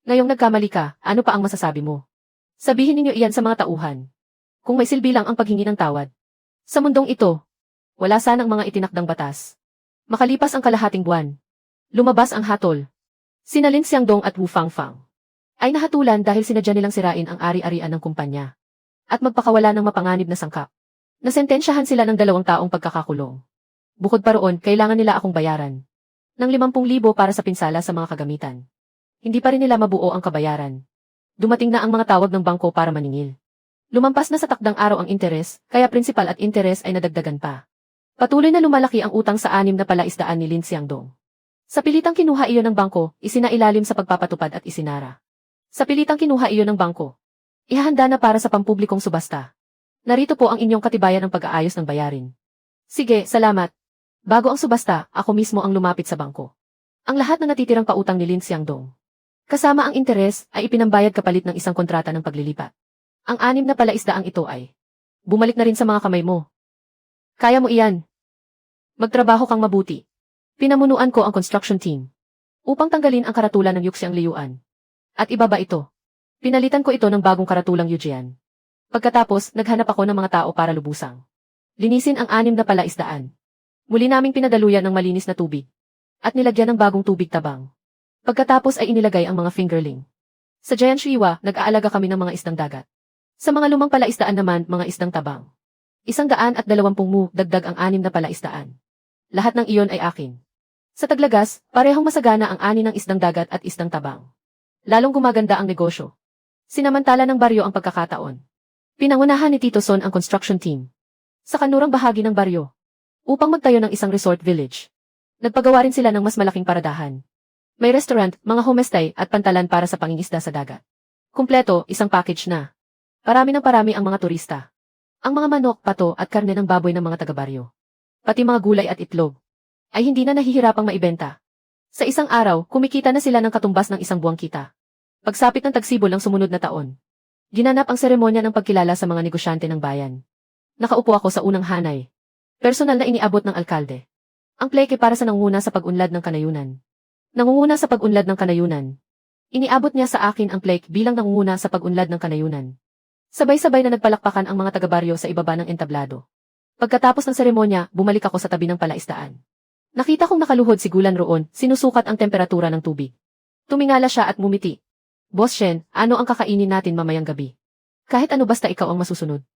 Ngayong nagkamali ka, ano pa ang masasabi mo? Sabihin ninyo iyan sa mga tauhan. Kung may silbi lang ang paghingi ng tawad. Sa mundong ito, wala sanang mga itinakdang batas. Makalipas ang kalahating buwan, lumabas ang hatol. Sina Lin Xiangdong at Wu Fangfang ay nahatulan dahil sinadya nilang sirain ang ari-arian ng kumpanya at magpakawala ng mapanganib na sangkap. Nasentensyahan sila ng 2 taong pagkakakulong. Bukod pa roon, kailangan nila akong bayaran ng 50,000 para sa pinsala sa mga kagamitan. Hindi pa rin nila mabuo ang kabayaran. Dumating na ang mga tawag ng bangko para maningil. Lumampas na sa takdang araw ang interes, kaya principal at interes ay nadagdagan pa. Patuloy na lumalaki ang utang sa 6 na palaisdaan ni Lin Xiangdong. Sa pilitang kinuha iyon ng bangko, isinailalim sa pagpapatupad at isinara. Sa pilitang kinuha iyon ng bangko, ihahanda na para sa pampublikong subasta. Narito po ang inyong katibayan ng pag-aayos ng bayarin. Sige, salamat. Bago ang subasta, ako mismo ang lumapit sa bangko. Ang lahat ng natitirang pautang ni Lin Xiangdong, kasama ang interes, ay ipinambayad kapalit ng isang kontrata ng paglilipat. Ang 6 na palaisdaang ito ay Bumalik na rin sa mga kamay mo. Kaya mo iyan. Magtrabaho kang mabuti. Pinamunuan ko ang construction team upang tanggalin ang karatulan ng Yuxiang Liyuan. At ibaba ito. Pinalitan ko ito ng bagong karatulang Yujian. Pagkatapos, naghanap ako ng mga tao para lubusang linisin ang 6 na palaisdaan. Muli naming pinadaluyan ng malinis na tubig at nilagyan ng bagong tubig tabang. Pagkatapos ay inilagay ang mga fingerling. Sa Giant Shiwa, nag-aalaga kami ng mga isdang dagat. Sa mga lumang palaisdaan naman, mga isdang tabang. 120 mu, dagdag ang 6 na palaisdaan. Lahat ng iyon ay akin. Sa Taglagas, parehong masagana ang 6 ng isdang dagat at isdang tabang. Lalong gumaganda ang negosyo. Sinamantala ng baryo ang pagkakataon. Pinangunahan ni Tito Son ang construction team sa kanurang bahagi ng baryo upang magtayo ng isang resort village. Nagpagawa rin sila ng mas malaking paradahan. May restaurant, mga homestay at pantalan para sa pangingisda sa dagat. Kumpleto, isang package na. Parami ng parami ang mga turista. Ang mga manok, pato at karne ng baboy ng mga taga-baryo, pati mga gulay at itlog, ay hindi na nahihirapang maibenta. Sa isang araw, kumikita na sila ng katumbas ng isang buwang kita. Pagsapit ng tagsibol ng sumunod na taon, ginanap ang seremonya ng pagkilala sa mga negosyante ng bayan. Nakaupo ako sa unang hanay. Personal na iniabot ng alkalde. Ang pleke para sa nangunguna sa pag-unlad ng kanayunan. Nangunguna sa pag-unlad ng kanayunan. Iniabot niya sa akin ang plaque bilang nangunguna sa pag-unlad ng kanayunan. Sabay-sabay na nagpalakpakan ang mga taga-baryo sa ibaba ng entablado. Pagkatapos ng seremonya, bumalik ako sa tabi ng palaisdaan. Nakita kong nakaluhod si Gulan roon, sinusukat ang temperatura ng tubig. Tumingala siya at mumiti. Boss Shen, ano ang kakainin natin mamayang gabi? Kahit ano basta ikaw ang masusunod.